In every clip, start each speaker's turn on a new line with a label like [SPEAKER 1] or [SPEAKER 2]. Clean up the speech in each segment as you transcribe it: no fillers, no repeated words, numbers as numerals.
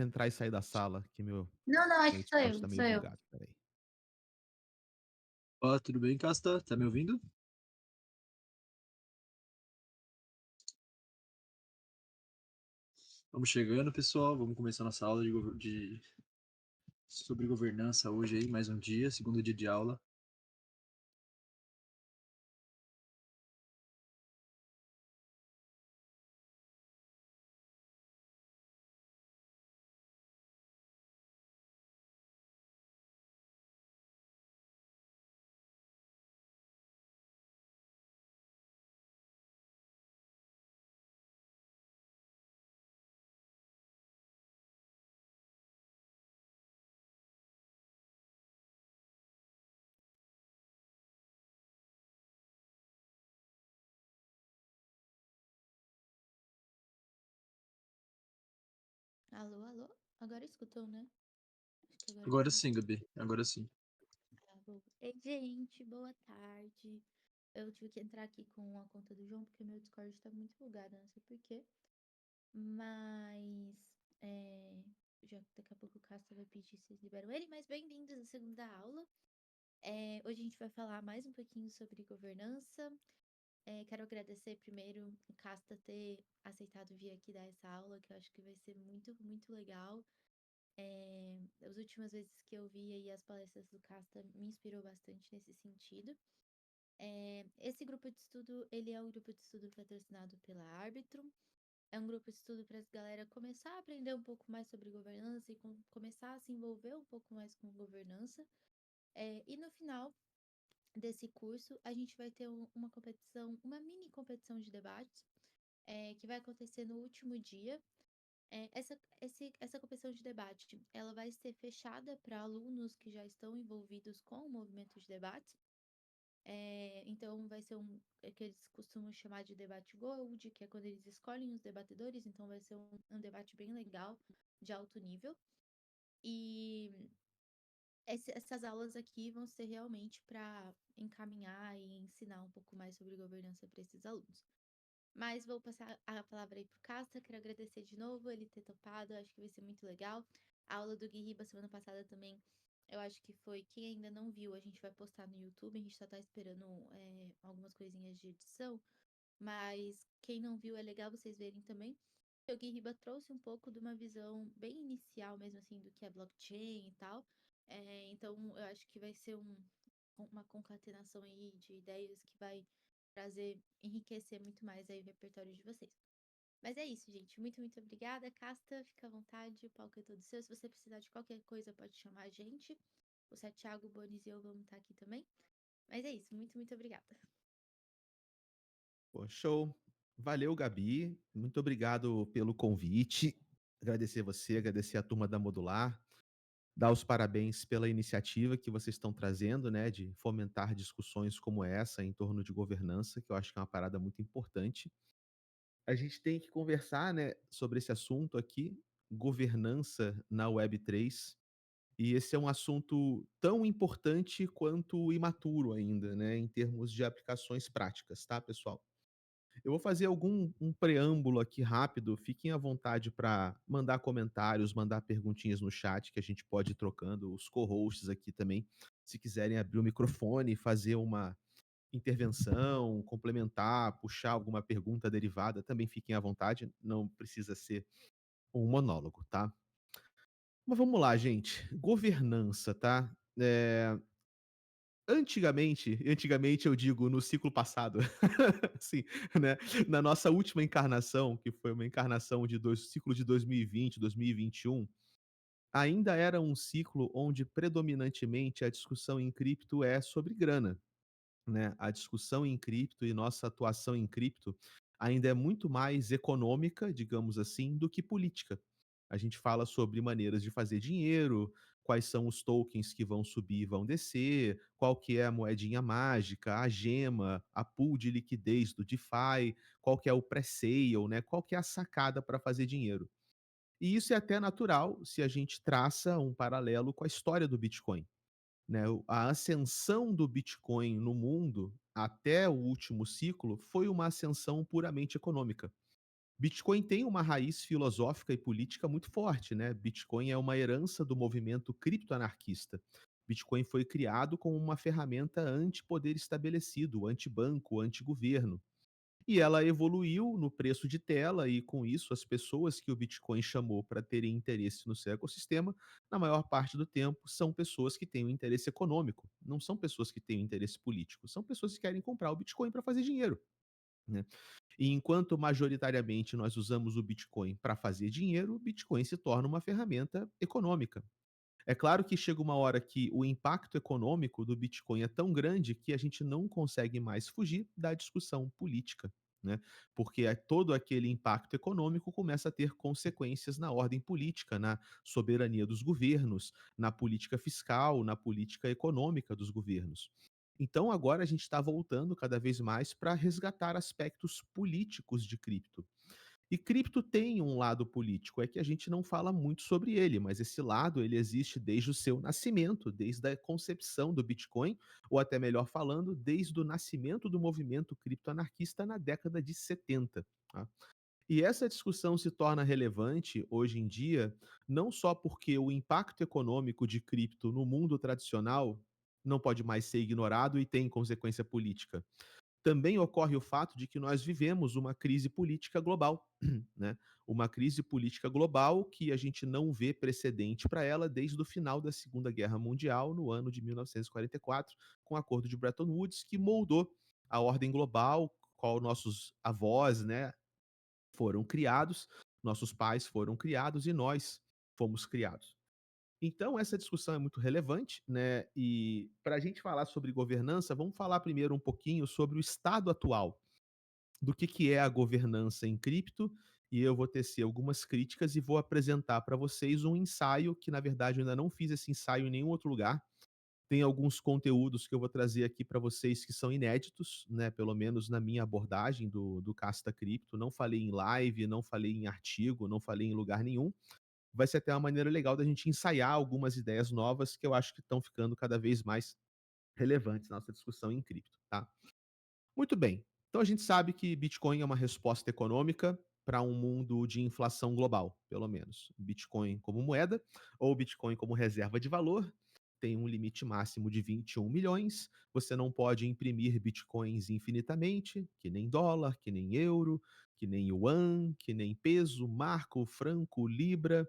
[SPEAKER 1] Entrar e sair da sala, que
[SPEAKER 2] Não, não, acho
[SPEAKER 1] meu
[SPEAKER 2] que sou
[SPEAKER 1] Discord
[SPEAKER 2] eu,
[SPEAKER 1] tá
[SPEAKER 2] sou
[SPEAKER 1] meio
[SPEAKER 2] eu.
[SPEAKER 1] bugado, espera aí.
[SPEAKER 3] Ó, tudo bem, Casta? Tá me ouvindo? Vamos chegando, pessoal. Vamos começar nossa aula sobre governança hoje aí, mais um dia, segundo dia de aula.
[SPEAKER 2] Alô, alô? Agora escutou, né? Acho que agora
[SPEAKER 3] Agora
[SPEAKER 2] sim.
[SPEAKER 3] sim, Gabi. Agora sim.
[SPEAKER 2] Tá bom. Ei, gente, boa tarde. Eu tive que entrar aqui com a conta do João porque meu Discord tá muito bugado, não sei por quê. Mas já daqui a pouco o Casta vai pedir se vocês liberam ele. Mas bem-vindos à segunda aula. Hoje a gente vai falar mais um pouquinho sobre governança. Quero agradecer primeiro o Casta ter aceitado vir aqui dar essa aula, que eu acho que vai ser muito, muito legal. As últimas vezes que eu vi aí as palestras do Casta me inspirou bastante nesse sentido. Esse grupo de estudo, ele é um grupo de estudo patrocinado pela Arbitrum. É um grupo de estudo para as galera começar a aprender um pouco mais sobre governança e começar a se envolver um pouco mais com governança. E no final desse curso, a gente vai ter uma competição, uma mini competição de debates, que vai acontecer no último dia. Essa competição de debate, ela vai ser fechada para alunos que já estão envolvidos com o movimento de debate. Então, vai ser que eles costumam chamar de debate gold, que é quando eles escolhem os debatedores. Então, vai ser um debate bem legal, de alto nível. E essas aulas aqui vão ser realmente para encaminhar e ensinar um pouco mais sobre governança para esses alunos. Mas vou passar a palavra aí pro Casta. Quero agradecer de novo ele ter topado. Acho que vai ser muito legal. A aula do Gui Riba semana passada também, eu acho que foi. Quem ainda não viu, a gente vai postar no YouTube. A gente só tá esperando algumas coisinhas de edição. Mas quem não viu, é legal vocês verem também. O Gui Riba trouxe um pouco de uma visão bem inicial, mesmo assim, do que é blockchain e tal. Então, eu acho que vai ser uma concatenação aí de ideias que vai enriquecer muito mais aí o repertório de vocês. Mas é isso, gente. Muito, muito obrigada. Casta, fica à vontade, o palco é todo seu. Se você precisar de qualquer coisa, pode chamar a gente. O Santiago, o Bonis e eu vamos estar aqui também. Mas é isso. Muito, muito obrigada.
[SPEAKER 1] Pô, show. Valeu, Gabi. Muito obrigado pelo convite. Agradecer você, agradecer a turma da Modular. Dar os parabéns pela iniciativa que vocês estão trazendo, né, de fomentar discussões como essa em torno de governança, que eu acho que é uma parada muito importante. A gente tem que conversar, né, sobre esse assunto aqui, governança na Web3. E esse é um assunto tão importante quanto imaturo ainda, né, em termos de aplicações práticas, tá, pessoal? Eu vou fazer um preâmbulo aqui rápido. Fiquem à vontade para mandar comentários, mandar perguntinhas no chat que a gente pode ir trocando. Os co-hosts aqui também, se quiserem abrir o microfone e fazer uma intervenção, complementar, puxar alguma pergunta derivada, também fiquem à vontade. Não precisa ser um monólogo, tá? Mas vamos lá, gente. Governança, tá? Antigamente eu digo no ciclo passado, assim, né, na nossa última encarnação, que foi uma encarnação ciclo de 2020, 2021, ainda era um ciclo onde predominantemente a discussão em cripto é sobre grana, né? A discussão em cripto e nossa atuação em cripto ainda é muito mais econômica, digamos assim, do que política. A gente fala sobre maneiras de fazer dinheiro, quais são os tokens que vão subir e vão descer, qual que é a moedinha mágica, a gema, a pool de liquidez do DeFi, qual que é o pré-sale, né? Qual que é a sacada para fazer dinheiro. E isso é até natural se a gente traça um paralelo com a história do Bitcoin, né? A ascensão do Bitcoin no mundo até o último ciclo foi uma ascensão puramente econômica. Bitcoin tem uma raiz filosófica e política muito forte, né? Bitcoin é uma herança do movimento criptoanarquista. Bitcoin foi criado como uma ferramenta anti-poder estabelecido, anti-banco, anti-governo. E ela evoluiu no preço de tela e, com isso, as pessoas que o Bitcoin chamou para terem interesse no seu ecossistema, na maior parte do tempo, são pessoas que têm um interesse econômico, não são pessoas que têm um interesse político, são pessoas que querem comprar o Bitcoin para fazer dinheiro, né? E enquanto majoritariamente nós usamos o Bitcoin para fazer dinheiro, o Bitcoin se torna uma ferramenta econômica. É claro que chega uma hora que o impacto econômico do Bitcoin é tão grande que a gente não consegue mais fugir da discussão política, né? Porque todo aquele impacto econômico começa a ter consequências na ordem política, na soberania dos governos, na política fiscal, na política econômica dos governos. Então agora a gente está voltando cada vez mais para resgatar aspectos políticos de cripto. E cripto tem um lado político, é que a gente não fala muito sobre ele, mas esse lado ele existe desde o seu nascimento, desde a concepção do Bitcoin, ou até melhor falando, desde o nascimento do movimento criptoanarquista na década de 70. Tá? E essa discussão se torna relevante hoje em dia, não só porque o impacto econômico de cripto no mundo tradicional não pode mais ser ignorado e tem consequência política, também ocorre o fato de que nós vivemos uma crise política global, né? Uma crise política global que a gente não vê precedente para ela desde o final da Segunda Guerra Mundial, no ano de 1944, com o Acordo de Bretton Woods, que moldou a ordem global, qual nossos avós, né, foram criados, nossos pais foram criados e nós fomos criados. Então, essa discussão é muito relevante, né? E para a gente falar sobre governança, vamos falar primeiro um pouquinho sobre o estado atual do que é a governança em cripto. E eu vou tecer algumas críticas e vou apresentar para vocês um ensaio que, na verdade, eu ainda não fiz esse ensaio em nenhum outro lugar. Tem alguns conteúdos que eu vou trazer aqui para vocês que são inéditos, né? Pelo menos na minha abordagem do Casta Cripto. Não falei em live, não falei em artigo, não falei em lugar nenhum. Vai ser até uma maneira legal da gente ensaiar algumas ideias novas que eu acho que estão ficando cada vez mais relevantes na nossa discussão em cripto, tá? Muito bem. Então a gente sabe que Bitcoin é uma resposta econômica para um mundo de inflação global, pelo menos. Bitcoin como moeda ou Bitcoin como reserva de valor tem um limite máximo de 21 milhões. Você não pode imprimir bitcoins infinitamente, que nem dólar, que nem euro, que nem yuan, que nem peso, marco, franco, libra,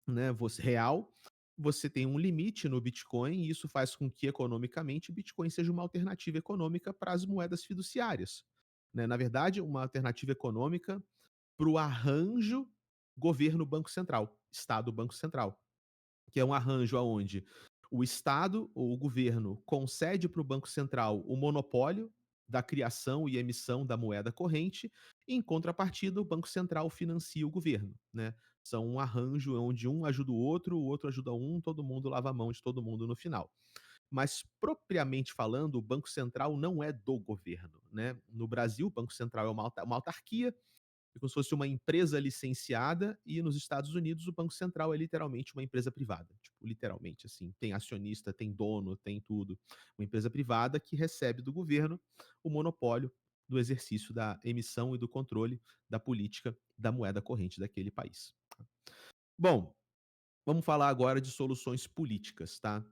[SPEAKER 1] né, real, você tem um limite no Bitcoin e isso faz com que economicamente o Bitcoin seja uma alternativa econômica para as moedas fiduciárias, né? Na verdade, uma alternativa econômica para o arranjo governo-banco central, Estado-banco central, que é um arranjo aonde o Estado ou o governo concede para o Banco Central o monopólio da criação e emissão da moeda corrente, e em contrapartida o Banco Central financia o governo, né? São um arranjo onde um ajuda o outro ajuda um, todo mundo lava a mão de todo mundo no final. Mas propriamente falando, o Banco Central não é do governo, né? No Brasil, o Banco Central é uma autarquia, é como se fosse uma empresa licenciada, e nos Estados Unidos o Banco Central é literalmente uma empresa privada. Tipo, literalmente, assim, tem acionista, tem dono, tem tudo. Uma empresa privada que recebe do governo o monopólio do exercício da emissão e do controle da política da moeda corrente daquele país. Bom, vamos falar agora de soluções políticas, tá?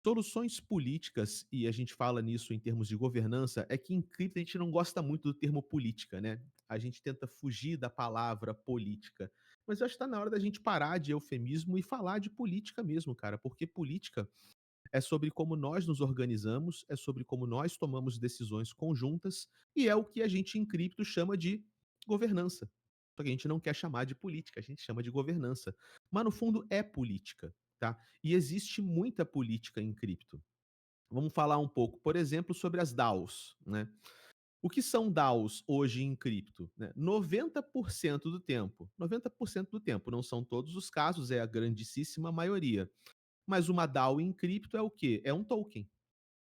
[SPEAKER 1] Soluções políticas, e a gente fala nisso em termos de governança, é que em cripto a gente não gosta muito do termo política, né? A gente tenta fugir da palavra política. Mas eu acho que está na hora da gente parar de eufemismo e falar de política mesmo, cara, porque política é sobre como nós nos organizamos, é sobre como nós tomamos decisões conjuntas, e é o que a gente em cripto chama de governança. Só que a gente não quer chamar de política, a gente chama de governança. Mas no fundo é política, tá? E existe muita política em cripto. Vamos falar um pouco, por exemplo, sobre as DAOs, né? O que são DAOs hoje em cripto? Né? 90% do tempo, 90% do tempo, não são todos os casos, é a grandíssima maioria. Mas uma DAO em cripto é o quê? É um token.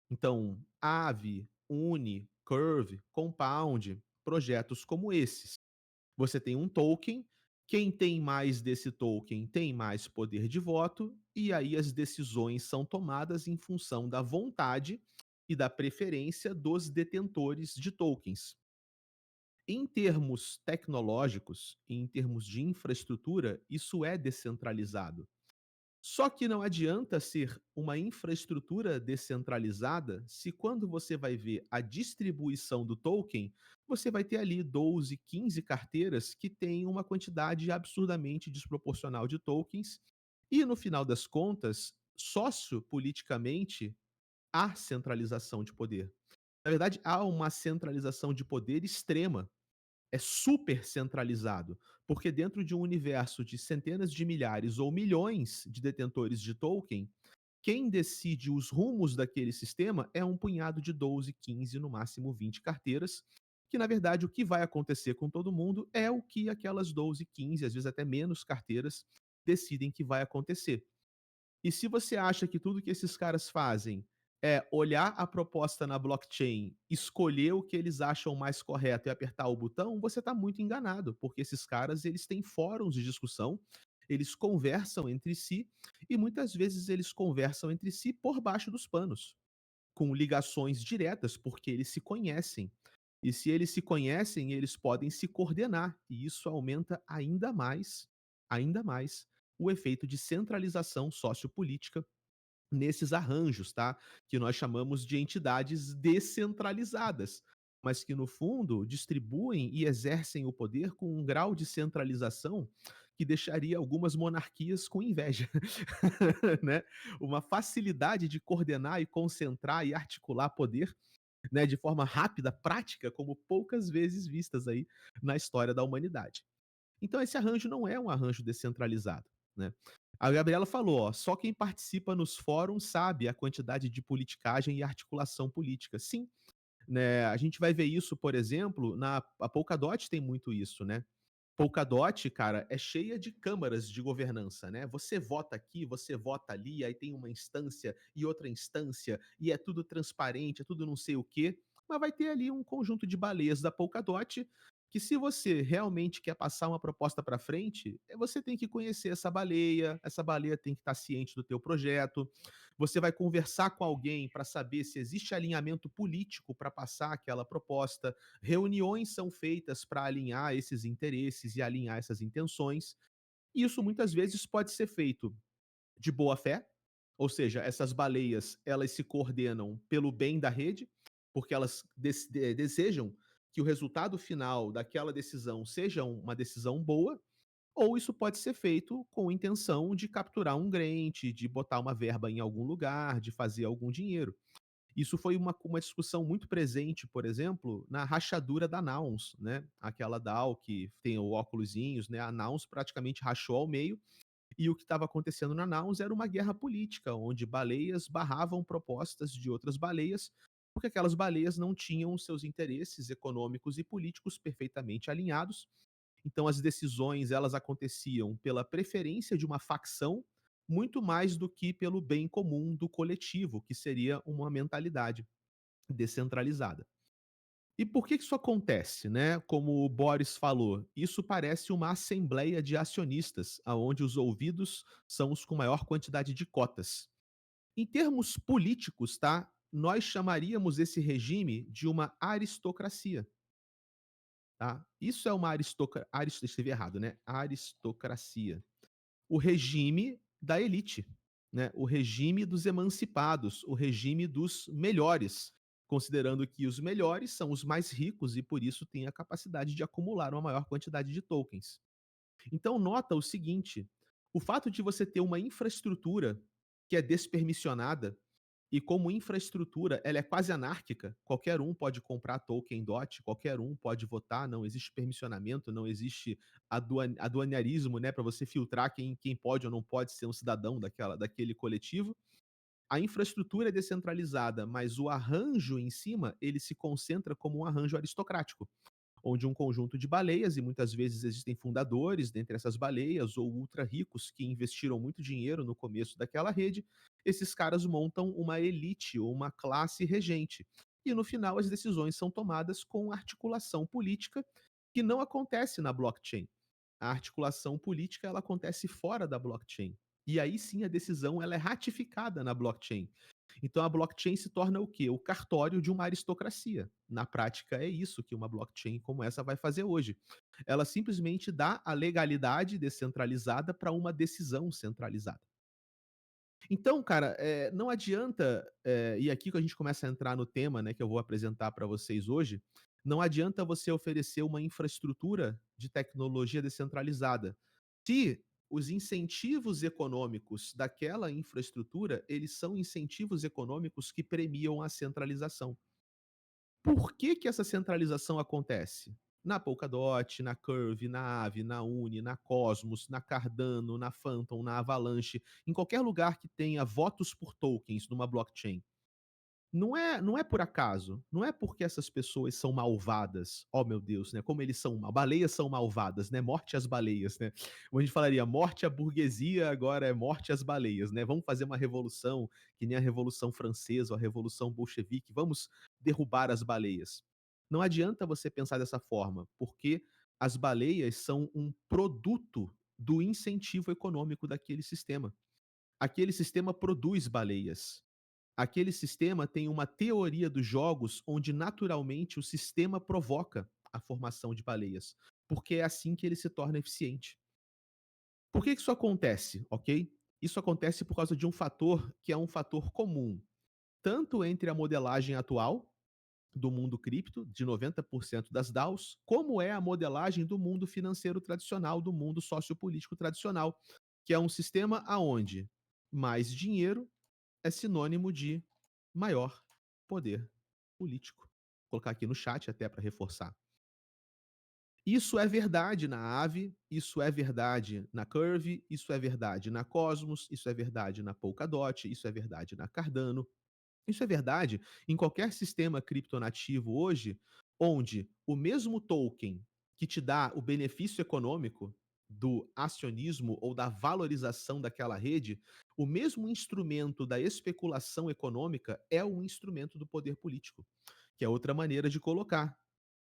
[SPEAKER 1] Então, Aave, Uni, Curve, Compound, projetos como esses. Você tem um token, quem tem mais desse token tem mais poder de voto, e aí as decisões são tomadas em função da vontade e da preferência dos detentores de tokens. em termos tecnológicos, em termos de infraestrutura, isso é descentralizado. Só que não adianta ser uma infraestrutura descentralizada se quando você vai ver a distribuição do token, você vai ter ali 12, 15 carteiras que têm uma quantidade absurdamente desproporcional de tokens e no final das contas, sociopoliticamente, há centralização de poder. Na verdade, há uma centralização de poder extrema, é super centralizado, porque dentro de um universo de centenas de milhares ou milhões de detentores de token, quem decide os rumos daquele sistema é um punhado de 12, 15, no máximo 20 carteiras, que na verdade o que vai acontecer com todo mundo é o que aquelas 12, 15, às vezes até menos carteiras decidem que vai acontecer. E se você acha que tudo que esses caras fazem é olhar a proposta na blockchain, escolher o que eles acham mais correto e apertar o botão, você está muito enganado, porque esses caras eles têm fóruns de discussão, eles conversam entre si e muitas vezes eles conversam entre si por baixo dos panos, com ligações diretas, porque eles se conhecem. E se eles se conhecem, eles podem se coordenar, e isso aumenta ainda mais, o efeito de centralização sociopolítica nesses arranjos, tá? Que nós chamamos de entidades descentralizadas, mas que no fundo distribuem e exercem o poder com um grau de centralização que deixaria algumas monarquias com inveja, né? Uma facilidade de coordenar e concentrar e articular poder, né, de forma rápida, prática, como poucas vezes vistas aí na história da humanidade. Então esse arranjo não é um arranjo descentralizado, né. A Gabriela falou, ó: "Só quem participa nos fóruns sabe a quantidade de politicagem e articulação política". Sim, né, a gente vai ver isso, por exemplo, a Polkadot tem muito isso, né. Polkadot, cara, é cheia de câmaras de governança, né. Você vota aqui, você vota ali, aí tem uma instância e outra instância, e é tudo transparente, é tudo não sei o quê, mas vai ter ali um conjunto de baleias da Polkadot, que se você realmente quer passar uma proposta para frente, você tem que conhecer essa baleia tem que estar ciente do teu projeto, você vai conversar com alguém para saber se existe alinhamento político para passar aquela proposta, reuniões são feitas para alinhar esses interesses e alinhar essas intenções. E isso muitas vezes pode ser feito de boa fé, ou seja, essas baleias elas se coordenam pelo bem da rede, porque elas desejam que o resultado final daquela decisão seja uma decisão boa, ou isso pode ser feito com intenção de capturar um grant, de botar uma verba em algum lugar, de fazer algum dinheiro. Isso foi uma discussão muito presente, por exemplo, na rachadura da Nouns, né, aquela DAO que tem o óculosinhos, né, a Nouns praticamente rachou ao meio, e o que estava acontecendo na Nouns era uma guerra política, onde baleias barravam propostas de outras baleias, porque aquelas baleias não tinham seus interesses econômicos e políticos perfeitamente alinhados. Então as decisões elas aconteciam pela preferência de uma facção, muito mais do que pelo bem comum do coletivo, que seria uma mentalidade descentralizada. E por que isso acontece, né? Como o Boris falou, isso parece uma assembleia de acionistas, aonde os ouvidos são os com maior quantidade de cotas. Em termos políticos, tá? Nós chamaríamos esse regime de uma aristocracia, tá? Isso é uma escrevi errado, né? Aristocracia. O regime da elite, né? O regime dos emancipados, o regime dos melhores, considerando que os melhores são os mais ricos e por isso têm a capacidade de acumular uma maior quantidade de tokens. Então nota o seguinte, o fato de você ter uma infraestrutura que é despermissionada e como infraestrutura, ela é quase anárquica. Qualquer um pode comprar token DOT, qualquer um pode votar, não existe permissionamento, não existe aduanerismo, né, para você filtrar quem pode ou não pode ser um cidadão daquele coletivo. A infraestrutura é descentralizada, mas o arranjo em cima, ele se concentra como um arranjo aristocrático, onde um conjunto de baleias, e muitas vezes existem fundadores dentre essas baleias ou ultra ricos que investiram muito dinheiro no começo daquela rede, esses caras montam uma elite ou uma classe regente. E no final as decisões são tomadas com articulação política que não acontece na blockchain. A articulação política ela acontece fora da blockchain. E aí sim a decisão ela é ratificada na blockchain. Então a blockchain se torna o quê? O cartório de uma aristocracia. Na prática é isso que uma blockchain como essa vai fazer hoje. Ela simplesmente dá a legalidade descentralizada para uma decisão centralizada. Então, cara, não adianta, e aqui que a gente começa a entrar no tema, né, que eu vou apresentar para vocês hoje, não adianta você oferecer uma infraestrutura de tecnologia descentralizada, se os incentivos econômicos daquela infraestrutura, eles são incentivos econômicos que premiam a centralização. Por que que essa centralização acontece? Na Polkadot, na Curve, na Aave, na Uni, na Cosmos, na Cardano, na Phantom, na Avalanche, em qualquer lugar que tenha votos por tokens numa blockchain. Não é por acaso, não é porque essas pessoas são malvadas. Oh, meu Deus, né, como eles são baleias são malvadas, né, morte às baleias, né. Como a gente falaria: "Morte à burguesia", agora é morte às baleias, né. Vamos fazer uma revolução, que nem a Revolução Francesa ou a Revolução Bolchevique, vamos derrubar as baleias. Não adianta você pensar dessa forma, porque as baleias são um produto do incentivo econômico daquele sistema. Aquele sistema produz baleias. Aquele sistema tem uma teoria dos jogos onde naturalmente o sistema provoca a formação de baleias, porque é assim que ele se torna eficiente. Por que isso acontece, ok? Isso acontece por causa de um fator que é um fator comum, tanto entre a modelagem atual do mundo cripto, de 90% das DAOs, como é a modelagem do mundo financeiro tradicional, do mundo sociopolítico tradicional, que é um sistema aonde mais dinheiro é sinônimo de maior poder político. Vou colocar aqui no chat até para reforçar. Isso é verdade na Aave, isso é verdade na Curve, isso é verdade na Cosmos, isso é verdade na Polkadot, isso é verdade na Cardano. Isso é verdade em qualquer sistema criptonativo hoje, onde o mesmo token que te dá o benefício econômico do acionismo ou da valorização daquela rede, o mesmo instrumento da especulação econômica é um instrumento do poder político, que é outra maneira de colocar.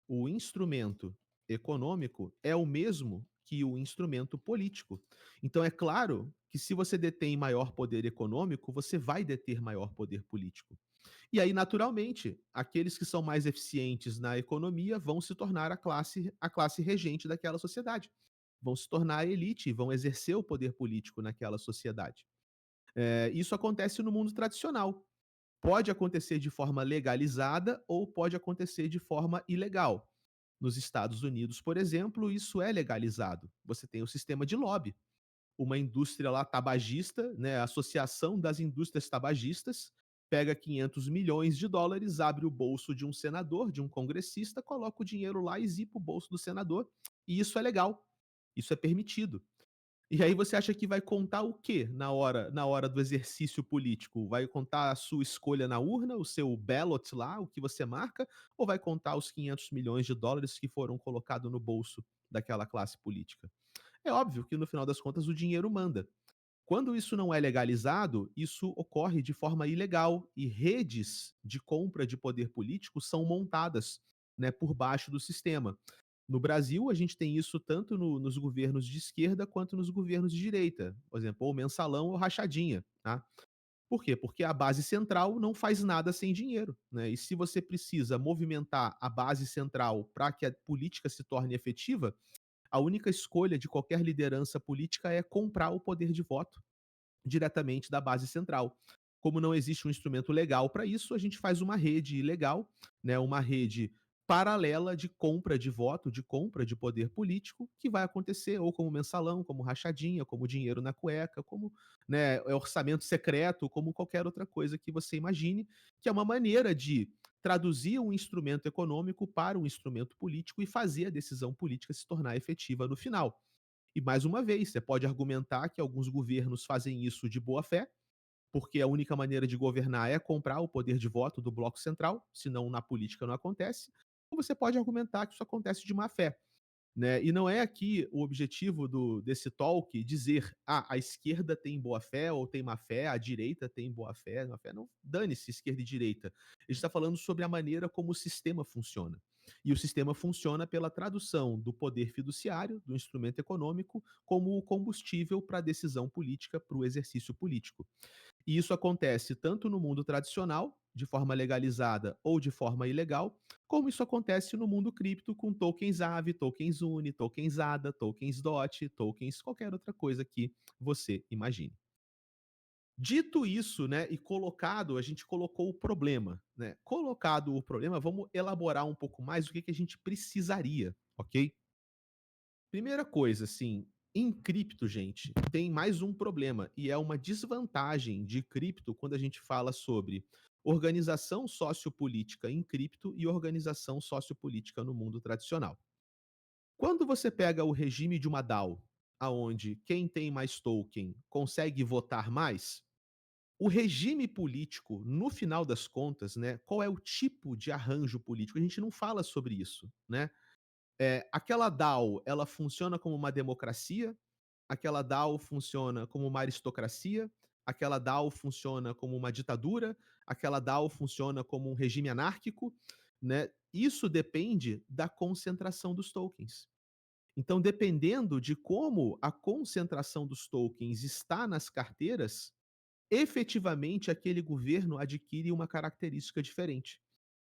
[SPEAKER 1] O instrumento econômico é o mesmo que o instrumento político. Então é claro que se você detém maior poder econômico, você vai deter maior poder político. E aí, naturalmente, aqueles que são mais eficientes na economia vão se tornar a classe regente daquela sociedade. Vão se tornar a elite e vão exercer o poder político naquela sociedade. Isso acontece no mundo tradicional. Pode acontecer de forma legalizada ou pode acontecer de forma ilegal. Nos Estados Unidos, por exemplo, isso é legalizado. Você tem o sistema de lobby, uma indústria lá tabagista, né, a Associação das Indústrias Tabagistas, pega 500 milhões de dólares, abre o bolso de um senador, de um congressista, coloca o dinheiro lá e zipa o bolso do senador, e isso é legal, isso é permitido. E aí você acha que vai contar o quê na hora do exercício político? Vai contar a sua escolha na urna, o seu ballot lá, o que você marca, ou vai contar os 500 milhões de dólares que foram colocados no bolso daquela classe política? É óbvio que no final das contas o dinheiro manda. Quando isso não é legalizado, isso ocorre de forma ilegal e redes de compra de poder político são montadas, né, por baixo do sistema. No Brasil, a gente tem isso tanto nos governos de esquerda quanto nos governos de direita. Por exemplo, ou mensalão ou rachadinha, tá? Por quê? Porque a base central não faz nada sem dinheiro, né? E se você precisa movimentar a base central para que a política se torne efetiva, a única escolha de qualquer liderança política é comprar o poder de voto diretamente da base central. Como não existe um instrumento legal para isso, a gente faz uma rede ilegal, né, uma rede paralela de compra de voto, de compra de poder político, que vai acontecer ou como mensalão, como rachadinha, como dinheiro na cueca, como, né, orçamento secreto, como qualquer outra coisa que você imagine, que é uma maneira de traduzir um instrumento econômico para um instrumento político e fazer a decisão política se tornar efetiva no final. E mais uma vez, você pode argumentar que alguns governos fazem isso de boa fé, porque a única maneira de governar é comprar o poder de voto do bloco central, senão na política não acontece. Ou você pode argumentar que isso acontece de má fé. Né? E não é aqui o objetivo desse talk dizer a esquerda tem boa fé ou tem má fé, a direita tem boa fé, má fé. Não, dane-se esquerda e direita. A gente está falando sobre a maneira como o sistema funciona. E o sistema funciona pela tradução do poder fiduciário, do instrumento econômico, como o combustível para a decisão política, para o exercício político. E isso acontece tanto no mundo tradicional, de forma legalizada ou de forma ilegal, como isso acontece no mundo cripto com tokens AVE, tokens UNI, tokens ADA, tokens DOT, tokens qualquer outra coisa que você imagine. Dito isso, né, e colocado, a gente colocou o problema, né? Colocado o problema, vamos elaborar um pouco mais o que que a gente precisaria, ok? Primeira coisa, assim, em cripto, gente, tem mais um problema e é uma desvantagem de cripto quando a gente fala sobre organização sociopolítica em cripto e organização sociopolítica no mundo tradicional. Quando você pega o regime de uma DAO, aonde quem tem mais token consegue votar mais, o regime político, no final das contas, né, qual é o tipo de arranjo político? A gente não fala sobre isso, né? Aquela DAO, ela funciona como uma democracia, aquela DAO funciona como uma aristocracia, aquela DAO funciona como uma ditadura, aquela DAO funciona como um regime anárquico, né? Isso depende da concentração dos tokens. Então, dependendo de como a concentração dos tokens está nas carteiras, efetivamente aquele governo adquire uma característica diferente.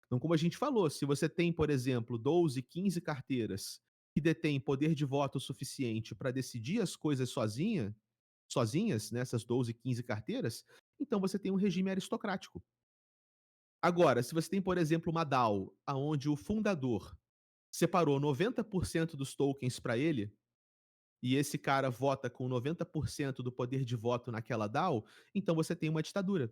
[SPEAKER 1] Então, como a gente falou, se você tem, por exemplo, 12, 15 carteiras que detêm poder de voto suficiente para decidir as coisas sozinhas, nessas 12, 15 carteiras, então você tem um regime aristocrático. Agora, se você tem, por exemplo, uma DAO, aonde o fundador separou 90% dos tokens para ele, e esse cara vota com 90% do poder de voto naquela DAO, então você tem uma ditadura.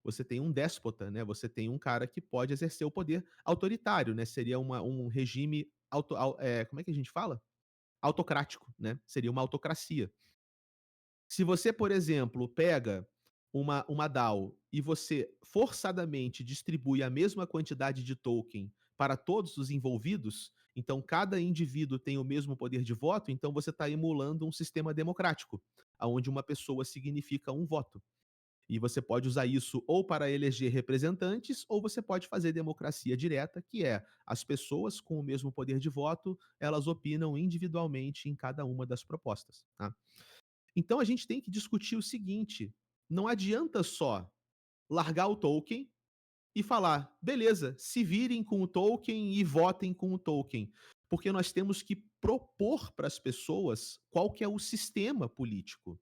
[SPEAKER 1] Você tem um déspota, né? Você tem um cara que pode exercer o poder autoritário, né? Seria um regime como é que a gente fala? Autocrático, né? Seria uma autocracia. Se você, por exemplo, pega uma DAO e você forçadamente distribui a mesma quantidade de token para todos os envolvidos, então cada indivíduo tem o mesmo poder de voto, então você está emulando um sistema democrático, onde uma pessoa significa um voto. E você pode usar isso ou para eleger representantes, ou você pode fazer democracia direta, que é as pessoas com o mesmo poder de voto, elas opinam individualmente em cada uma das propostas. Tá? Então a gente tem que discutir o seguinte: não adianta só largar o token e falar, beleza, se virem com o token e votem com o token. Porque nós temos que propor para as pessoas qual que é o sistema político.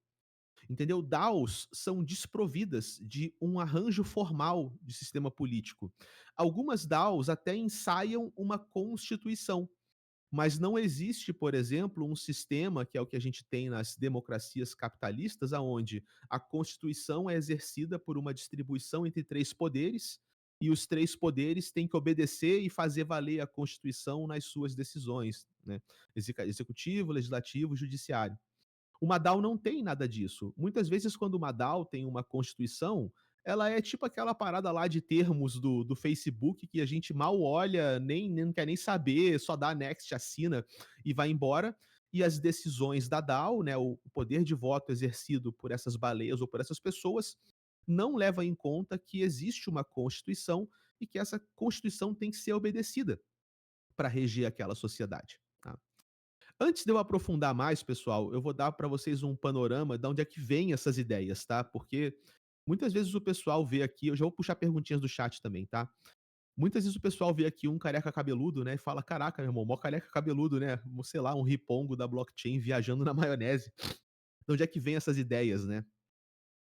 [SPEAKER 1] Entendeu? DAOs são desprovidas de um arranjo formal de sistema político. Algumas DAOs até ensaiam uma constituição, mas não existe, por exemplo, um sistema que é o que a gente tem nas democracias capitalistas, aonde a constituição é exercida por uma distribuição entre três poderes e os três poderes têm que obedecer e fazer valer a constituição nas suas decisões, né? Executivo, legislativo, judiciário. Uma DAO não tem nada disso. Muitas vezes, quando uma DAO tem uma constituição, ela é tipo aquela parada lá de termos do Facebook que a gente mal olha, nem não quer nem saber, só dá next, assina e vai embora. E as decisões da DAO, né, o poder de voto exercido por essas baleias ou por essas pessoas, não leva em conta que existe uma constituição e que essa constituição tem que ser obedecida para reger aquela sociedade. Tá? Antes de eu aprofundar mais, pessoal, eu vou dar para vocês um panorama de onde é que vêm essas ideias, tá? Porque muitas vezes o pessoal vê aqui, eu já vou puxar perguntinhas do chat também, tá? Muitas vezes o pessoal vê aqui um careca cabeludo, né, e fala: "Caraca, meu irmão, mó careca cabeludo, né? Sei lá, um ripongo da blockchain viajando na maionese". De onde é que vem essas ideias, né?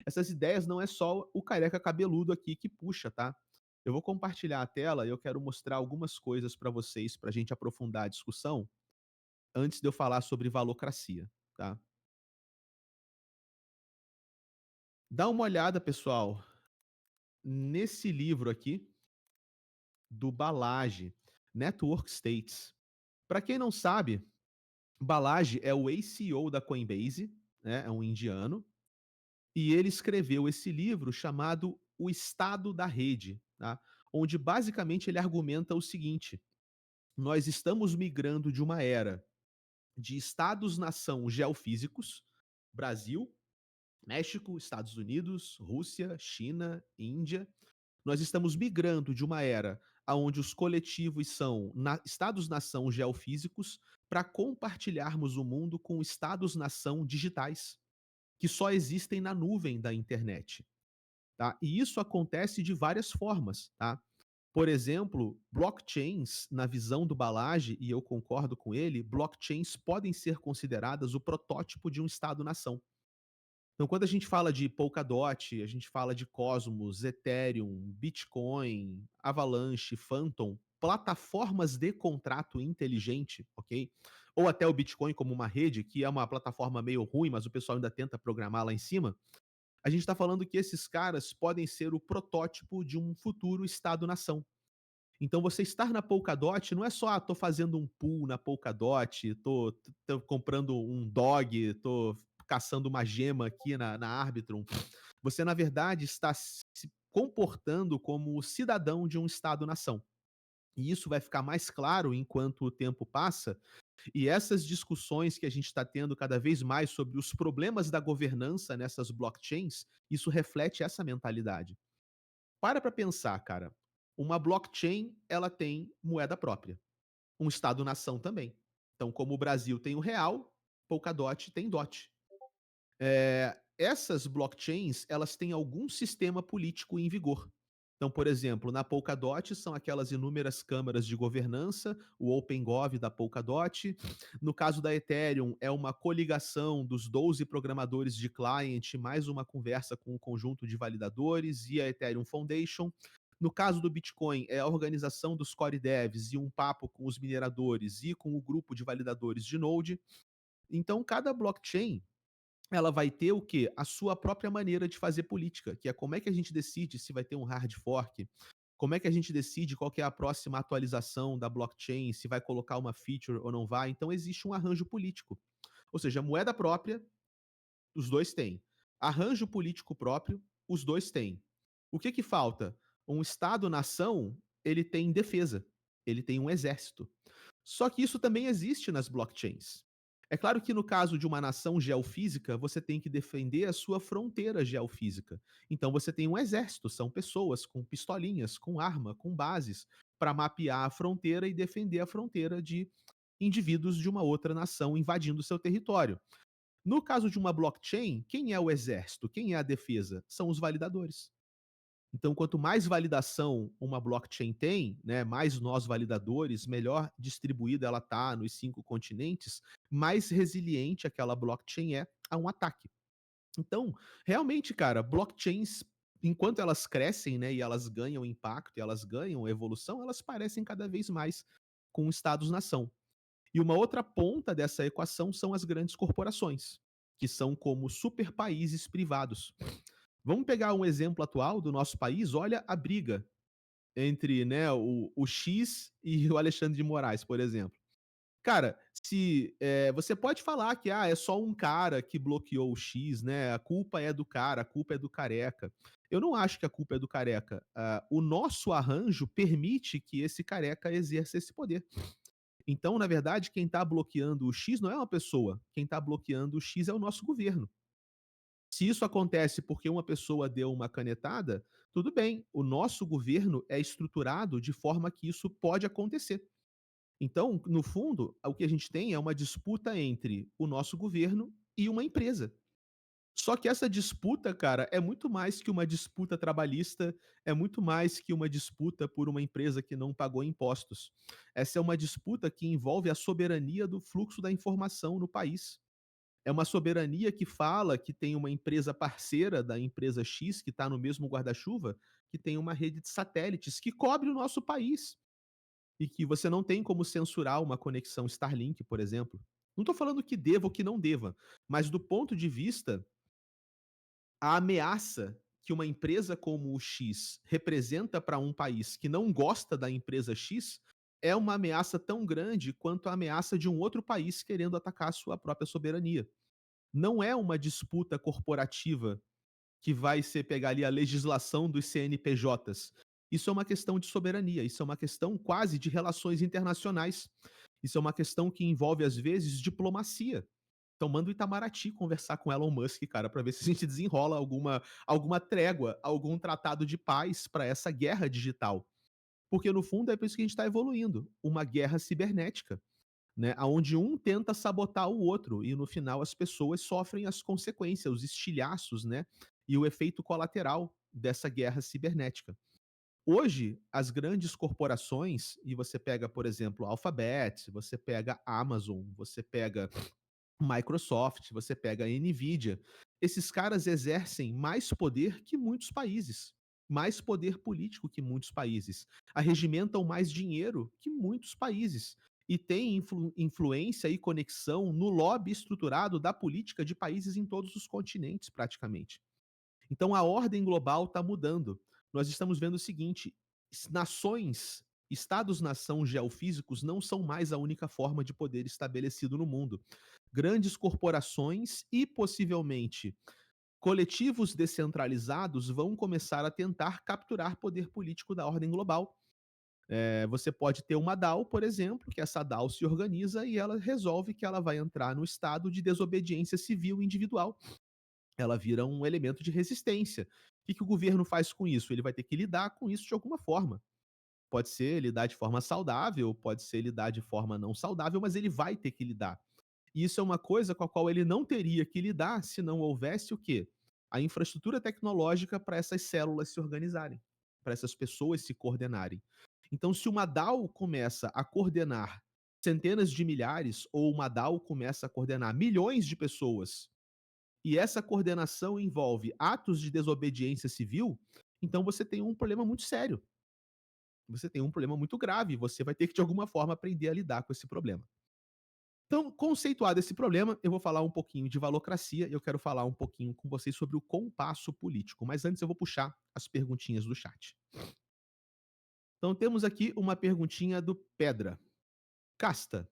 [SPEAKER 1] Essas ideias não é só o careca cabeludo aqui que puxa, tá? Eu vou compartilhar a tela e eu quero mostrar algumas coisas para vocês, para a gente aprofundar a discussão, antes de eu falar sobre valocracia, tá? Dá uma olhada, pessoal, nesse livro aqui do Balaji, Network States. Para quem não sabe, Balaji é o ACO da Coinbase, né? É um indiano, e ele escreveu esse livro chamado O Estado da Rede, tá? Onde basicamente ele argumenta o seguinte: nós estamos migrando de uma era de estados-nação geofísicos, Brasil, México, Estados Unidos, Rússia, China, Índia. Nós estamos migrando de uma era aonde os coletivos são estados-nação geofísicos para compartilharmos o mundo com estados-nação digitais, que só existem na nuvem da internet, tá? E isso acontece de várias formas, tá? Por exemplo, blockchains, na visão do Balaji, e eu concordo com ele, blockchains podem ser consideradas o protótipo de um estado-nação. Então, quando a gente fala de Polkadot, a gente fala de Cosmos, Ethereum, Bitcoin, Avalanche, Phantom, plataformas de contrato inteligente, ok? Ou até o Bitcoin como uma rede, que é uma plataforma meio ruim, mas o pessoal ainda tenta programar lá em cima. A gente está falando que esses caras podem ser o protótipo de um futuro Estado-nação. Então você estar na Polkadot não é só, tô fazendo um pool na Polkadot, tô comprando um dog, tô caçando uma gema aqui na Arbitrum. Você, na verdade, está se comportando como cidadão de um Estado-nação. E isso vai ficar mais claro enquanto o tempo passa, e essas discussões que a gente está tendo cada vez mais sobre os problemas da governança nessas blockchains, isso reflete essa mentalidade. Para pensar, cara. Uma blockchain, ela tem moeda própria. Um Estado-nação também. Então, como o Brasil tem o real, Polkadot tem DOT. Essas blockchains, elas têm algum sistema político em vigor. Então, por exemplo, na Polkadot são aquelas inúmeras câmaras de governança, o OpenGov da Polkadot. No caso da Ethereum, é uma coligação dos 12 programadores de client, mais uma conversa com um conjunto de validadores e a Ethereum Foundation. No caso do Bitcoin, é a organização dos core devs e um papo com os mineradores e com o grupo de validadores de Node. Então, cada blockchain ela vai ter o quê? A sua própria maneira de fazer política, que é como é que a gente decide se vai ter um hard fork, como é que a gente decide qual que é a próxima atualização da blockchain, se vai colocar uma feature ou não vai. Então existe um arranjo político. Ou seja, moeda própria, os dois têm. Arranjo político próprio, os dois têm. O que que falta? Um Estado-nação, ele tem defesa, ele tem um exército. Só que isso também existe nas blockchains. É claro que no caso de uma nação geofísica, você tem que defender a sua fronteira geofísica. Então você tem um exército, são pessoas com pistolinhas, com arma, com bases, para mapear a fronteira e defender a fronteira de indivíduos de uma outra nação invadindo o seu território. No caso de uma blockchain, quem é o exército? Quem é a defesa? São os validadores. Então, quanto mais validação uma blockchain tem, né, mais nós validadores, melhor distribuída ela está nos 5 continentes, mais resiliente aquela blockchain é a um ataque. Então, realmente, cara, blockchains, enquanto elas crescem, né, e elas ganham impacto, e elas ganham evolução, elas parecem cada vez mais com estados-nação. E uma outra ponta dessa equação são as grandes corporações, que são como super países privados. Vamos pegar um exemplo atual do nosso país, olha a briga entre, né, o X e o Alexandre de Moraes, por exemplo. Cara, se você pode falar que é só um cara que bloqueou o X, né? A culpa é do cara, a culpa é do careca. Eu não acho que a culpa é do careca. O nosso arranjo permite que esse careca exerça esse poder. Então, na verdade, quem está bloqueando o X não é uma pessoa. Quem está bloqueando o X é o nosso governo. Se isso acontece porque uma pessoa deu uma canetada, tudo bem. O nosso governo é estruturado de forma que isso pode acontecer. Então, no fundo, o que a gente tem é uma disputa entre o nosso governo e uma empresa. Só que essa disputa, cara, é muito mais que uma disputa trabalhista, é muito mais que uma disputa por uma empresa que não pagou impostos. Essa é uma disputa que envolve a soberania do fluxo da informação no país. É uma soberania que fala que tem uma empresa parceira da empresa X, que está no mesmo guarda-chuva, que tem uma rede de satélites que cobre o nosso país. E que você não tem como censurar uma conexão Starlink, por exemplo. Não estou falando que deva ou que não deva, mas do ponto de vista, a ameaça que uma empresa como o X representa para um país que não gosta da empresa X é uma ameaça tão grande quanto a ameaça de um outro país querendo atacar a sua própria soberania. Não é uma disputa corporativa que vai ser pegar ali a legislação dos CNPJs. Isso é uma questão de soberania, isso é uma questão quase de relações internacionais. Isso é uma questão que envolve, às vezes, diplomacia. Então manda o Itamaraty conversar com Elon Musk, cara, para ver se a gente desenrola alguma trégua, algum tratado de paz para essa guerra digital. Porque no fundo é por isso que a gente está evoluindo, uma guerra cibernética, né, aonde um tenta sabotar o outro e no final as pessoas sofrem as consequências, os estilhaços, né, e o efeito colateral dessa guerra cibernética. Hoje, as grandes corporações, e você pega, por exemplo, a Alphabet, você pega a Amazon, você pega Microsoft, você pega a Nvidia, esses caras exercem mais poder que muitos países, mais poder político que muitos países, arregimentam mais dinheiro que muitos países e têm influência e conexão no lobby estruturado da política de países em todos os continentes, praticamente. Então a ordem global está mudando. Nós estamos vendo o seguinte: nações, estados-nação geofísicos não são mais a única forma de poder estabelecido no mundo. Grandes corporações e possivelmente coletivos descentralizados vão começar a tentar capturar poder político da ordem global. Você pode ter uma DAO, por exemplo, que essa DAO se organiza e ela resolve que ela vai entrar no estado de desobediência civil individual. Ela vira um elemento de resistência. O que o governo faz com isso? Ele vai ter que lidar com isso de alguma forma. Pode ser lidar de forma saudável, pode ser lidar de forma não saudável, mas ele vai ter que lidar. E isso é uma coisa com a qual ele não teria que lidar se não houvesse o quê? A infraestrutura tecnológica para essas células se organizarem, para essas pessoas se coordenarem. Então, se uma DAO começa a coordenar centenas de milhares, ou uma DAO começa a coordenar milhões de pessoas, e essa coordenação envolve atos de desobediência civil, então você tem um problema muito sério. Você tem um problema muito grave, você vai ter que de alguma forma aprender a lidar com esse problema. Então, conceituado esse problema, eu vou falar um pouquinho de valocracia e eu quero falar um pouquinho com vocês sobre o compasso político. Mas antes eu vou puxar as perguntinhas do chat. Então temos aqui uma perguntinha do Pedra. Casta,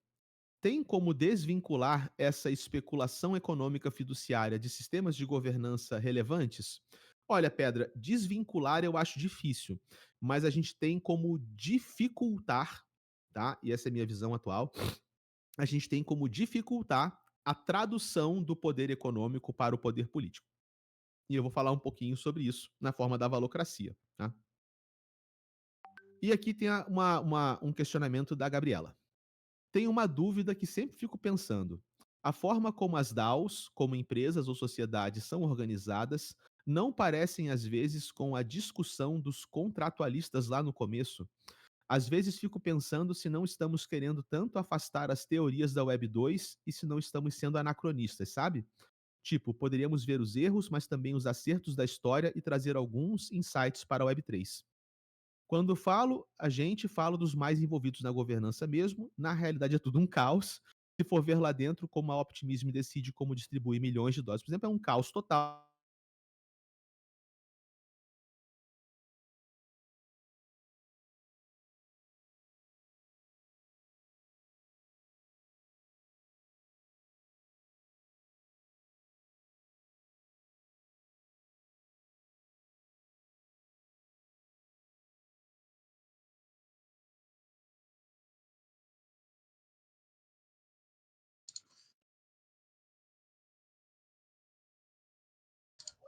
[SPEAKER 1] tem como desvincular essa especulação econômica fiduciária de sistemas de governança relevantes? Olha, Pedra, desvincular eu acho difícil, mas a gente tem como dificultar, tá? E essa é a minha visão atual. A gente tem como dificultar a tradução do poder econômico para o poder político. E eu vou falar um pouquinho sobre isso na forma da valocracia, tá? E aqui tem um questionamento da Gabriela. Tenho uma dúvida que sempre fico pensando. A forma como as DAOs, como empresas ou sociedades, são organizadas não parecem, às vezes, com a discussão dos contratualistas lá no começo. Às vezes fico pensando se não estamos querendo tanto afastar as teorias da Web 2 e se não estamos sendo anacronistas, sabe? Tipo, poderíamos ver os erros, mas também os acertos da história e trazer alguns insights para a Web 3. Quando falo, a gente fala dos mais envolvidos na governança mesmo, na realidade é tudo um caos. Se for ver lá dentro como a Optimism decide como distribuir milhões de dólares, por exemplo, é um caos total.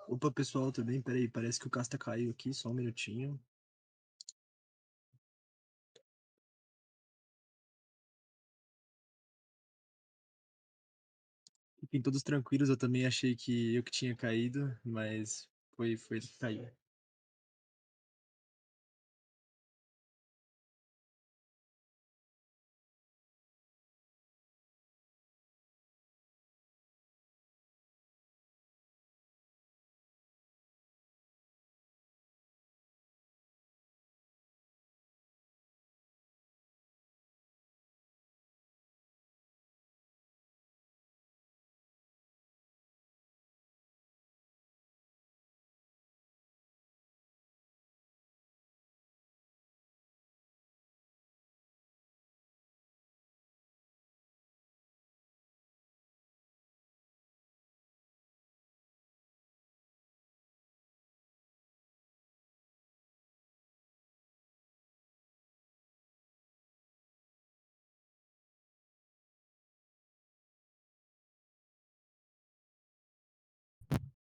[SPEAKER 3] Opa, pessoal, tudo bem? Peraí, parece que o Casta caiu aqui, só um minutinho. Fiquem todos tranquilos, eu também achei que eu que tinha caído, mas foi cair.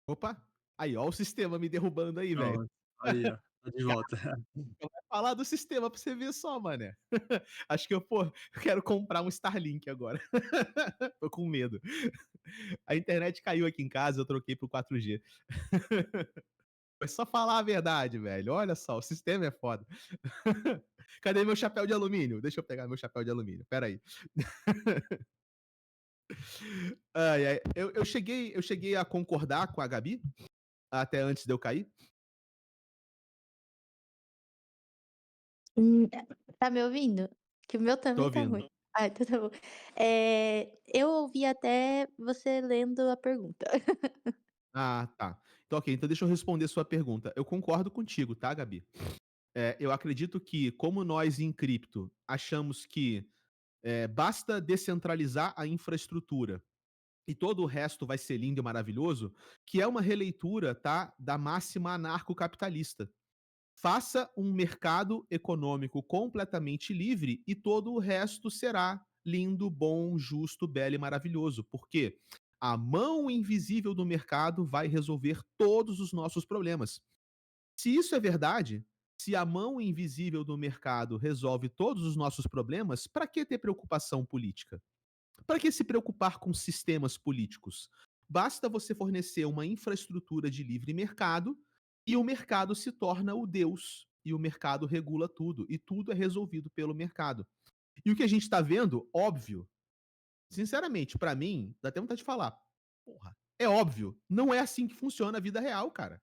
[SPEAKER 1] Opa, aí, ó o sistema me derrubando aí, velho.
[SPEAKER 3] Pronto, aí, ó. Tá de volta.
[SPEAKER 1] Vai falar do sistema pra você ver só, mané. Acho que eu quero comprar um Starlink agora. Tô com medo. A internet caiu aqui em casa, eu troquei pro 4G. Foi só falar a verdade, velho. Olha só, o sistema é foda. Cadê meu chapéu de alumínio? Deixa eu pegar meu chapéu de alumínio, espera aí. Ai, ai. Eu cheguei a concordar com a Gabi, até antes de eu cair.
[SPEAKER 2] Tá me ouvindo? Que o meu
[SPEAKER 1] Tô
[SPEAKER 2] também tá
[SPEAKER 1] ouvindo.
[SPEAKER 2] ruim. Ah, então tá bom. Eu ouvi até você lendo a pergunta.
[SPEAKER 1] Ah, tá. Então ok, então deixa eu responder sua pergunta. Eu concordo contigo, tá, Gabi? Eu acredito que, como nós em cripto achamos que basta descentralizar a infraestrutura e todo o resto vai ser lindo e maravilhoso, que é uma releitura, tá, da máxima anarcocapitalista. Faça um mercado econômico completamente livre e todo o resto será lindo, bom, justo, belo e maravilhoso. Porque a mão invisível do mercado vai resolver todos os nossos problemas. Se isso é verdade, se a mão invisível do mercado resolve todos os nossos problemas, para que ter preocupação política? Para que se preocupar com sistemas políticos? Basta você fornecer uma infraestrutura de livre mercado e o mercado se torna o Deus. E o mercado regula tudo. E tudo é resolvido pelo mercado. E o que a gente está vendo, óbvio, sinceramente, para mim, dá até vontade de falar. Porra, é óbvio. Não é assim que funciona a vida real, cara.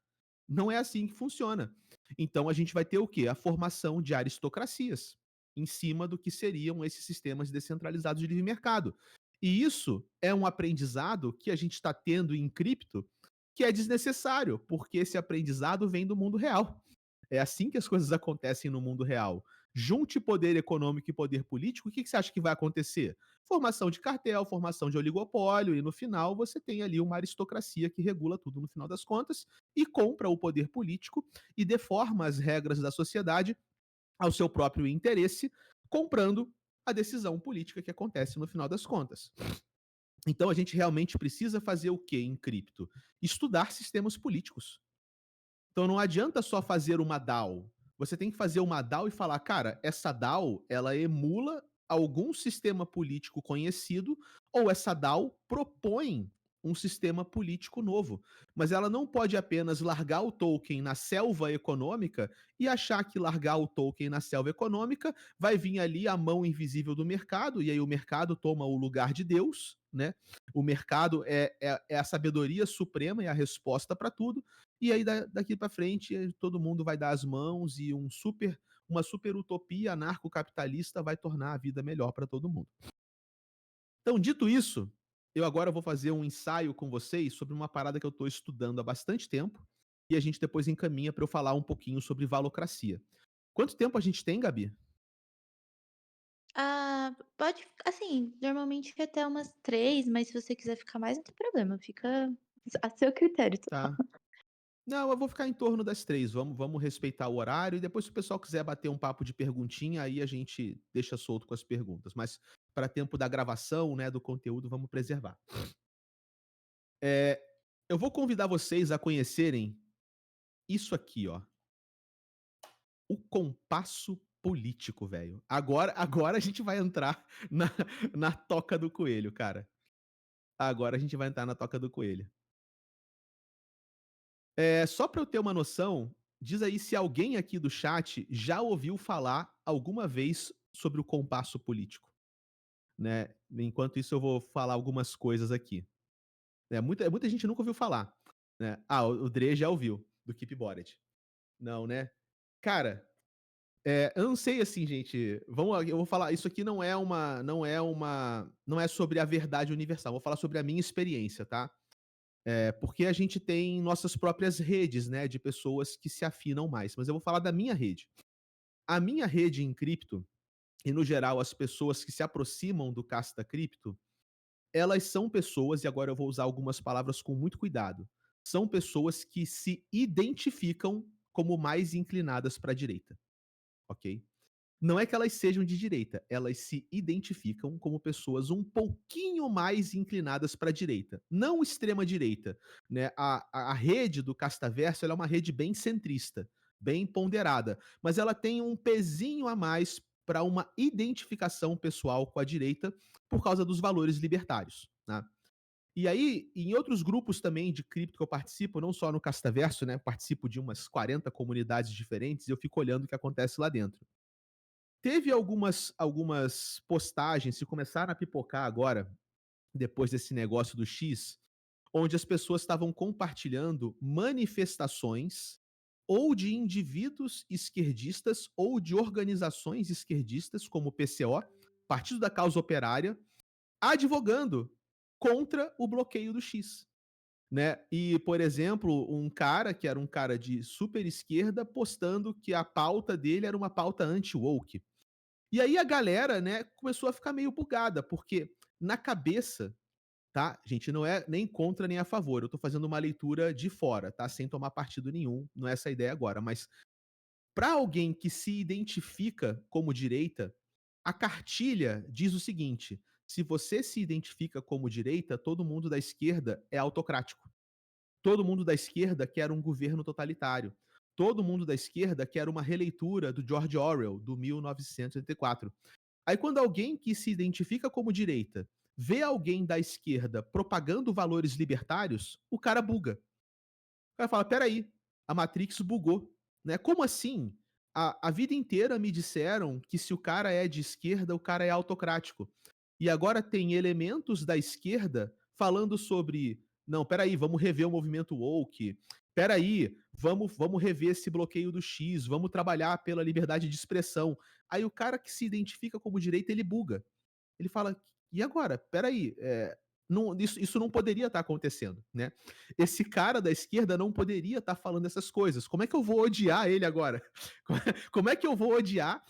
[SPEAKER 1] Não é assim que funciona. Então a gente vai ter o quê? A formação de aristocracias em cima do que seriam esses sistemas descentralizados de livre mercado. E isso é um aprendizado que a gente está tendo em cripto que é desnecessário, porque esse aprendizado vem do mundo real. É assim que as coisas acontecem no mundo real. Junte poder econômico e poder político, o que você acha que vai acontecer? Formação de cartel, formação de oligopólio, e no final você tem ali uma aristocracia que regula tudo no final das contas e compra o poder político e deforma as regras da sociedade ao seu próprio interesse, comprando a decisão política que acontece no final das contas. Então a gente realmente precisa fazer o que em cripto? Estudar sistemas políticos. Então não adianta só fazer uma DAO. Você tem que fazer uma DAO e falar, cara, essa DAO, ela emula algum sistema político conhecido ou essa DAO propõe um sistema político novo. Mas ela não pode apenas largar o token na selva econômica e achar que largar o token na selva econômica vai vir ali a mão invisível do mercado e aí o mercado toma o lugar de Deus, né? O mercado é a sabedoria suprema e a resposta para tudo. E aí daqui para frente todo mundo vai dar as mãos e uma super utopia anarcocapitalista vai tornar a vida melhor para todo mundo. Então, dito isso, eu agora vou fazer um ensaio com vocês sobre uma parada que eu estou estudando há bastante tempo e a gente depois encaminha para eu falar um pouquinho sobre valocracia. Quanto tempo a gente tem, Gabi?
[SPEAKER 2] Ah, pode, assim, normalmente fica até umas 3, mas se você quiser ficar mais, não tem problema, fica a seu critério.
[SPEAKER 1] Tá. Não, eu vou ficar em torno das 3. Vamos respeitar o horário e depois se o pessoal quiser bater um papo de perguntinha, aí a gente deixa solto com as perguntas. Mas para tempo da gravação, né, do conteúdo, vamos preservar. Eu vou convidar vocês a conhecerem isso aqui, ó. O compasso político, velho. Agora a gente vai entrar na, na toca do coelho, cara. Agora a gente vai entrar na toca do coelho. Só para eu ter uma noção, diz aí se alguém aqui do chat já ouviu falar alguma vez sobre o compasso político, né? Enquanto isso eu vou falar algumas coisas aqui. Muita gente nunca ouviu falar, né? Ah, o Dre já ouviu, do Keep Bored. Não, né? Cara, eu não sei assim, gente. Eu vou falar. Isso aqui não é sobre a verdade universal. Vou falar sobre a minha experiência, tá? Porque a gente tem nossas próprias redes, né, de pessoas que se afinam mais. Mas eu vou falar da minha rede. A minha rede em cripto e no geral as pessoas que se aproximam do Casta Cripto, elas são pessoas, e agora eu vou usar algumas palavras com muito cuidado. São pessoas que se identificam como mais inclinadas para a direita, ok? Não é que elas sejam de direita, elas se identificam como pessoas um pouquinho mais inclinadas para a direita, não extrema direita, né? A rede do Castaverso ela é uma rede bem centrista, bem ponderada, mas ela tem um pezinho a mais para uma identificação pessoal com a direita por causa dos valores libertários, né? E aí, em outros grupos também de cripto que eu participo, não só no Castaverso, né? Participo de umas 40 comunidades diferentes e eu fico olhando o que acontece lá dentro. Teve algumas postagens que começaram a pipocar agora, depois desse negócio do X, onde as pessoas estavam compartilhando manifestações ou de indivíduos esquerdistas ou de organizações esquerdistas, como o PCO, Partido da Causa Operária, advogando contra o bloqueio do X. Né? E, por exemplo, um cara que era um cara de super esquerda postando que a pauta dele era uma pauta anti-woke. E aí a galera, né, começou a ficar meio bugada, porque na cabeça, tá? Gente, não é nem contra nem a favor. Eu tô fazendo uma leitura de fora, tá? Sem tomar partido nenhum, não é essa a ideia agora, mas para alguém que se identifica como direita, a cartilha diz o seguinte: se você se identifica como direita, todo mundo da esquerda é autocrático. Todo mundo da esquerda quer um governo totalitário. Todo mundo da esquerda quer uma releitura do George Orwell, do 1984. Aí quando alguém que se identifica como direita vê alguém da esquerda propagando valores libertários, o cara buga. O cara fala: peraí, a Matrix bugou. Né? Como assim? A vida inteira me disseram que se o cara é de esquerda, o cara é autocrático. E agora tem elementos da esquerda falando sobre. Não, peraí, vamos rever o movimento woke. Peraí, vamos rever esse bloqueio do X, vamos trabalhar pela liberdade de expressão. Aí o cara que se identifica como direita, ele buga. Ele fala: e agora? Peraí, isso não poderia estar acontecendo, né? Esse cara da esquerda não poderia estar falando essas coisas. Como é que eu vou odiar ele agora? Como é que eu vou odiar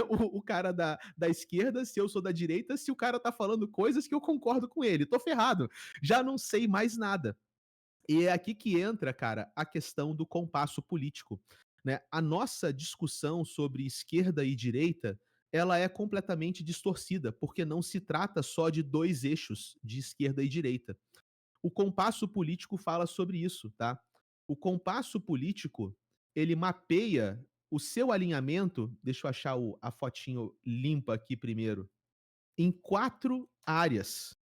[SPEAKER 1] o cara da esquerda se eu sou da direita, se o cara tá falando coisas que eu concordo com ele? Tô ferrado. Já não sei mais nada. E é aqui que entra, cara, a questão do compasso político, né? A nossa discussão sobre esquerda e direita, ela é completamente distorcida, porque não se trata só de dois eixos, de esquerda e direita. O compasso político fala sobre isso, tá? O compasso político, ele mapeia o seu alinhamento, deixa eu achar a fotinho limpa aqui primeiro, em 4 áreas.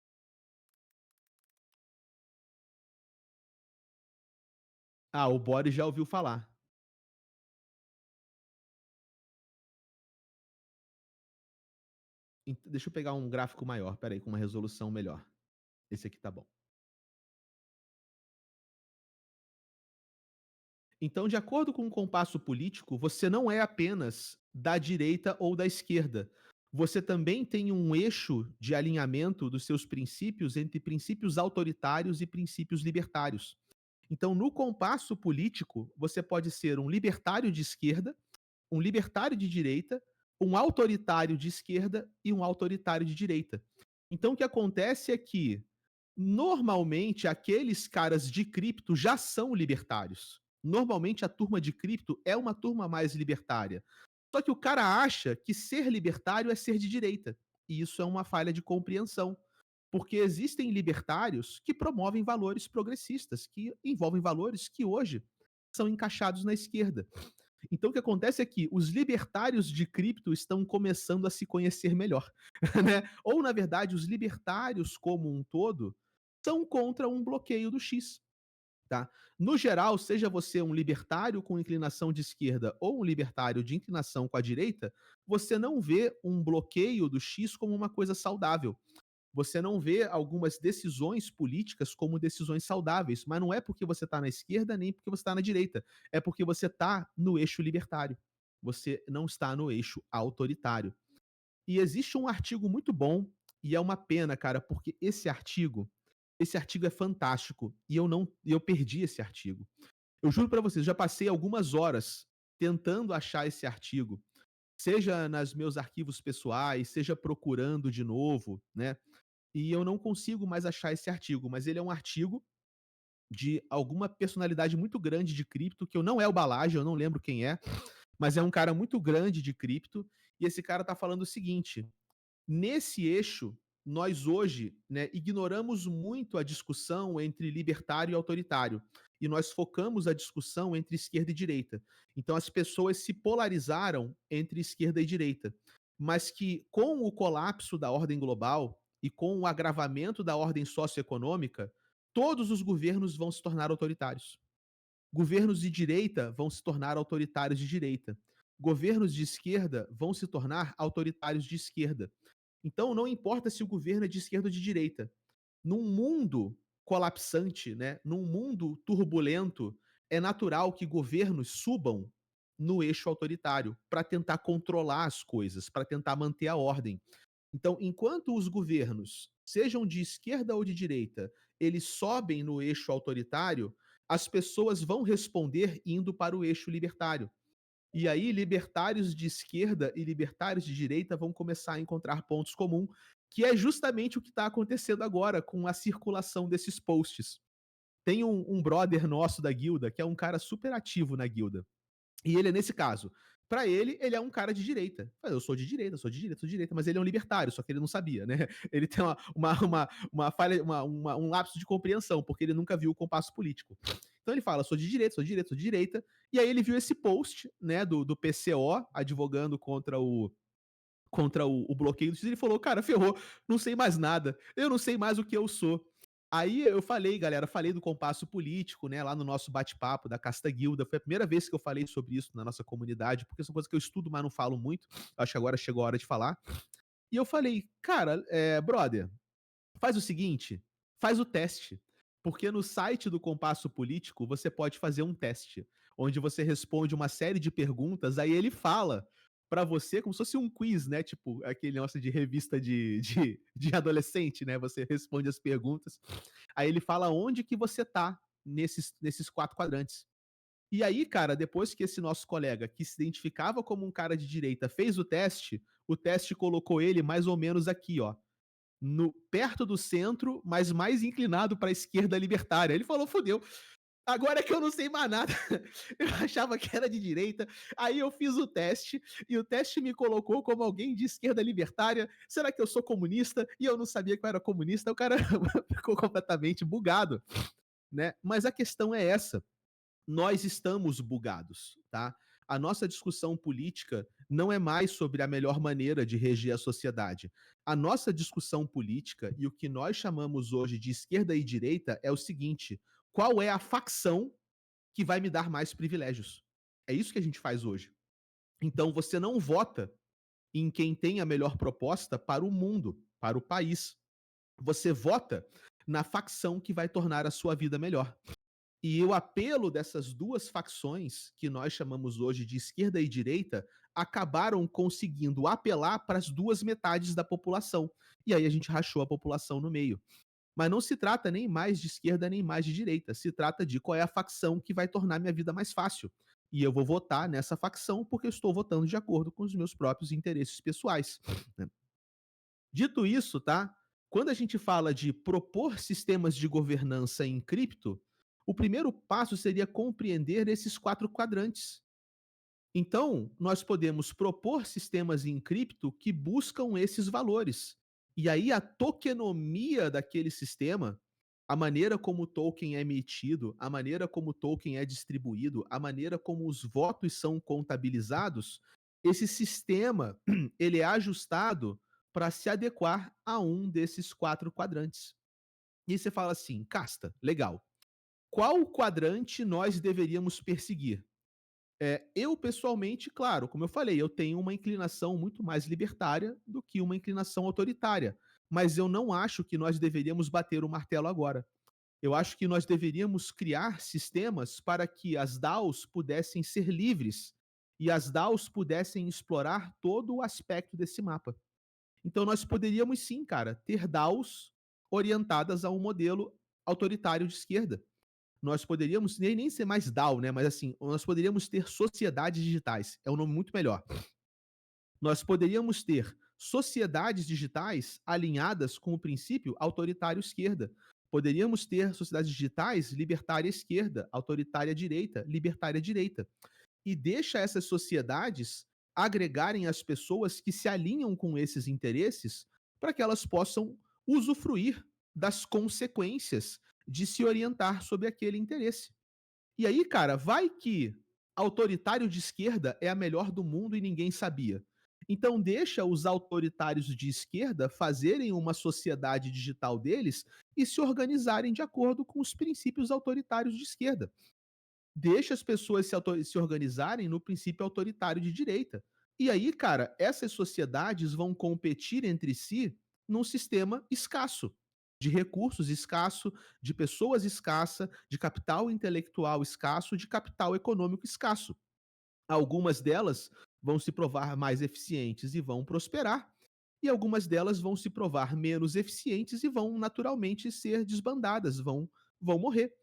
[SPEAKER 1] Ah, o Boris já ouviu falar. Deixa eu pegar um gráfico maior, peraí, com uma resolução melhor. Esse aqui tá bom. Então, de acordo com o compasso político, você não é apenas da direita ou da esquerda. Você também tem um eixo de alinhamento dos seus princípios entre princípios autoritários e princípios libertários. Então, no compasso político, você pode ser um libertário de esquerda, um libertário de direita, um autoritário de esquerda e um autoritário de direita. Então, o que acontece é que, normalmente, aqueles caras de cripto já são libertários. Normalmente, a turma de cripto é uma turma mais libertária. Só que o cara acha que ser libertário é ser de direita. E isso é uma falha de compreensão. Porque existem libertários que promovem valores progressistas, que envolvem valores que hoje são encaixados na esquerda. Então o que acontece é que os libertários de cripto estão começando a se conhecer melhor, né? Ou na verdade os libertários como um todo são contra um bloqueio do X, tá? No geral, seja você um libertário com inclinação de esquerda ou um libertário de inclinação com a direita, você não vê um bloqueio do X como uma coisa saudável. Você não vê algumas decisões políticas como decisões saudáveis, mas não é porque você está na esquerda nem porque você está na direita, é porque você está no eixo libertário. Você não está no eixo autoritário. E existe um artigo muito bom, e é uma pena, cara, porque esse artigo é fantástico e eu perdi esse artigo. Eu juro para vocês, já passei algumas horas tentando achar esse artigo, seja nos meus arquivos pessoais, seja procurando de novo, né? E eu não consigo mais achar esse artigo, mas ele é um artigo de alguma personalidade muito grande de cripto, que eu não é o Balage, eu não lembro quem é, mas é um cara muito grande de cripto, e esse cara tá falando o seguinte: nesse eixo, nós hoje, né, ignoramos muito a discussão entre libertário e autoritário. e nós focamos a discussão entre esquerda e direita. Então as pessoas se polarizaram entre esquerda e direita, mas que com o colapso da ordem global e com o agravamento da ordem socioeconômica, todos os governos vão se tornar autoritários. Governos de direita vão se tornar autoritários de direita. Governos de esquerda vão se tornar autoritários de esquerda. Então, não importa se o governo é de esquerda ou de direita. Num mundo colapsante, né, num mundo turbulento, é natural que governos subam no eixo autoritário para tentar controlar as coisas, para tentar manter a ordem. Então, enquanto os governos, sejam de esquerda ou de direita, eles sobem no eixo autoritário, as pessoas vão responder indo para o eixo libertário. E aí, libertários de esquerda e libertários de direita vão começar a encontrar pontos comuns, que é justamente o que está acontecendo agora com a circulação desses posts. Tem um brother nosso da guilda, que é um cara super ativo na guilda. E ele é nesse caso. Pra ele, ele é um cara de direita. Eu sou de direita, sou de direita, sou de direita, mas ele é um libertário, só que ele não sabia, né? Ele tem uma falha, um lapso de compreensão, porque ele nunca viu o compasso político. Então ele fala, sou de direita, sou de direita, sou de direita. E aí ele viu esse post, né, do PCO, advogando contra o bloqueio do X, ele falou, cara, ferrou, não sei mais nada, eu não sei mais o que eu sou. Aí eu falei, galera, falei do compasso político, né, lá no nosso bate-papo da Casta Guilda, foi a primeira vez que eu falei sobre isso na nossa comunidade, porque são coisas que eu estudo, mas não falo muito, acho que agora chegou a hora de falar. E eu falei, cara, brother, faz o seguinte, faz o teste. Porque no site do Compasso Político você pode fazer um teste, onde você responde uma série de perguntas, aí ele fala pra você como se fosse um quiz, né? Tipo aquele negócio de revista de adolescente, né? Você responde as perguntas, aí ele fala onde que você tá nesses 4 quadrantes. E aí, cara, depois que esse nosso colega, que se identificava como um cara de direita, fez o teste colocou ele mais ou menos aqui, ó, no perto do centro, mas mais inclinado para a esquerda libertária. Ele falou: "Fudeu, agora é que eu não sei mais nada". Eu achava que era de direita, aí eu fiz o teste e o teste me colocou como alguém de esquerda libertária. Será que eu sou comunista? E eu não sabia que eu era comunista. O cara ficou completamente bugado, né? Mas a questão é essa, nós estamos bugados, tá? A nossa discussão política não é mais sobre a melhor maneira de reger a sociedade. A nossa discussão política e o que nós chamamos hoje de esquerda e direita é o seguinte: qual é a facção que vai me dar mais privilégios? É isso que a gente faz hoje. Então você não vota em quem tem a melhor proposta para o mundo, para o país. Você vota na facção que vai tornar a sua vida melhor. E o apelo dessas duas facções, que nós chamamos hoje de esquerda e direita, acabaram conseguindo apelar para as duas metades da população. E aí a gente rachou a população no meio. Mas não se trata nem mais de esquerda nem mais de direita. Se trata de qual é a facção que vai tornar minha vida mais fácil. E eu vou votar nessa facção porque eu estou votando de acordo com os meus próprios interesses pessoais, né? Dito isso, tá? Quando a gente fala de propor sistemas de governança em cripto, o primeiro passo seria compreender esses 4 quadrantes. Então, nós podemos propor sistemas em cripto que buscam esses valores. E aí a tokenomia daquele sistema, a maneira como o token é emitido, a maneira como o token é distribuído, a maneira como os votos são contabilizados, esse sistema ele é ajustado para se adequar a um desses 4 quadrantes. E você fala assim, Casta, legal. Qual quadrante nós deveríamos perseguir? Eu, pessoalmente, claro, como eu falei, eu tenho uma inclinação muito mais libertária do que uma inclinação autoritária. Mas eu não acho que nós deveríamos bater o martelo agora. Eu acho que nós deveríamos criar sistemas para que as DAOs pudessem ser livres e as DAOs pudessem explorar todo o aspecto desse mapa. Então nós poderíamos sim, cara, ter DAOs orientadas a um modelo autoritário de esquerda. Nós poderíamos nem ser mais DAO, né? Mas assim, nós poderíamos ter sociedades digitais. É um nome muito melhor. Nós poderíamos ter sociedades digitais alinhadas com o princípio autoritário esquerda. Poderíamos ter sociedades digitais libertária esquerda, autoritária direita, libertária direita. E deixa essas sociedades agregarem as pessoas que se alinham com esses interesses para que elas possam usufruir das consequências de se orientar sobre aquele interesse. E aí, cara, vai que autoritário de esquerda é a melhor do mundo e ninguém sabia. Então deixa os autoritários de esquerda fazerem uma sociedade digital deles e se organizarem de acordo com os princípios autoritários de esquerda. Deixa as pessoas se organizarem no princípio autoritário de direita. E aí, cara, essas sociedades vão competir entre si num sistema escasso, de recursos escasso, de pessoas escassa, de capital intelectual escasso, de capital econômico escasso. Algumas delas vão se provar mais eficientes e vão prosperar, e algumas delas vão se provar menos eficientes e vão naturalmente ser desbandadas, vão morrer.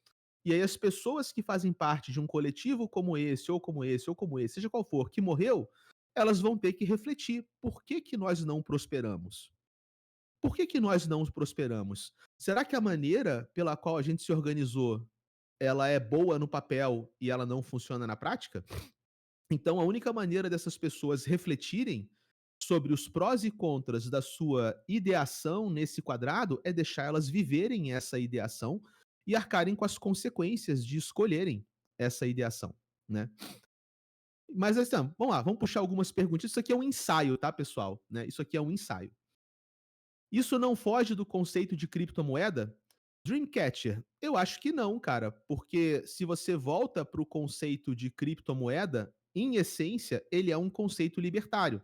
[SPEAKER 1] E aí as pessoas que fazem parte de um coletivo como esse, ou como esse, ou como esse, seja qual for, que morreu, elas vão ter que refletir: por que que nós não prosperamos? Por que que nós não prosperamos? Será que a maneira pela qual a gente se organizou, ela é boa no papel e ela não funciona na prática? Então a única maneira dessas pessoas refletirem sobre os prós e contras da sua ideação nesse quadrado é deixar elas viverem essa ideação e arcarem com as consequências de escolherem essa ideação, né? Mas assim, vamos lá, vamos puxar algumas perguntas. Isso aqui é um ensaio, tá, pessoal? Né? Isso aqui é um ensaio. Isso não foge do conceito de criptomoeda? Dreamcatcher, eu acho que não, cara, porque se você volta para o conceito de criptomoeda, em essência, ele é um conceito libertário.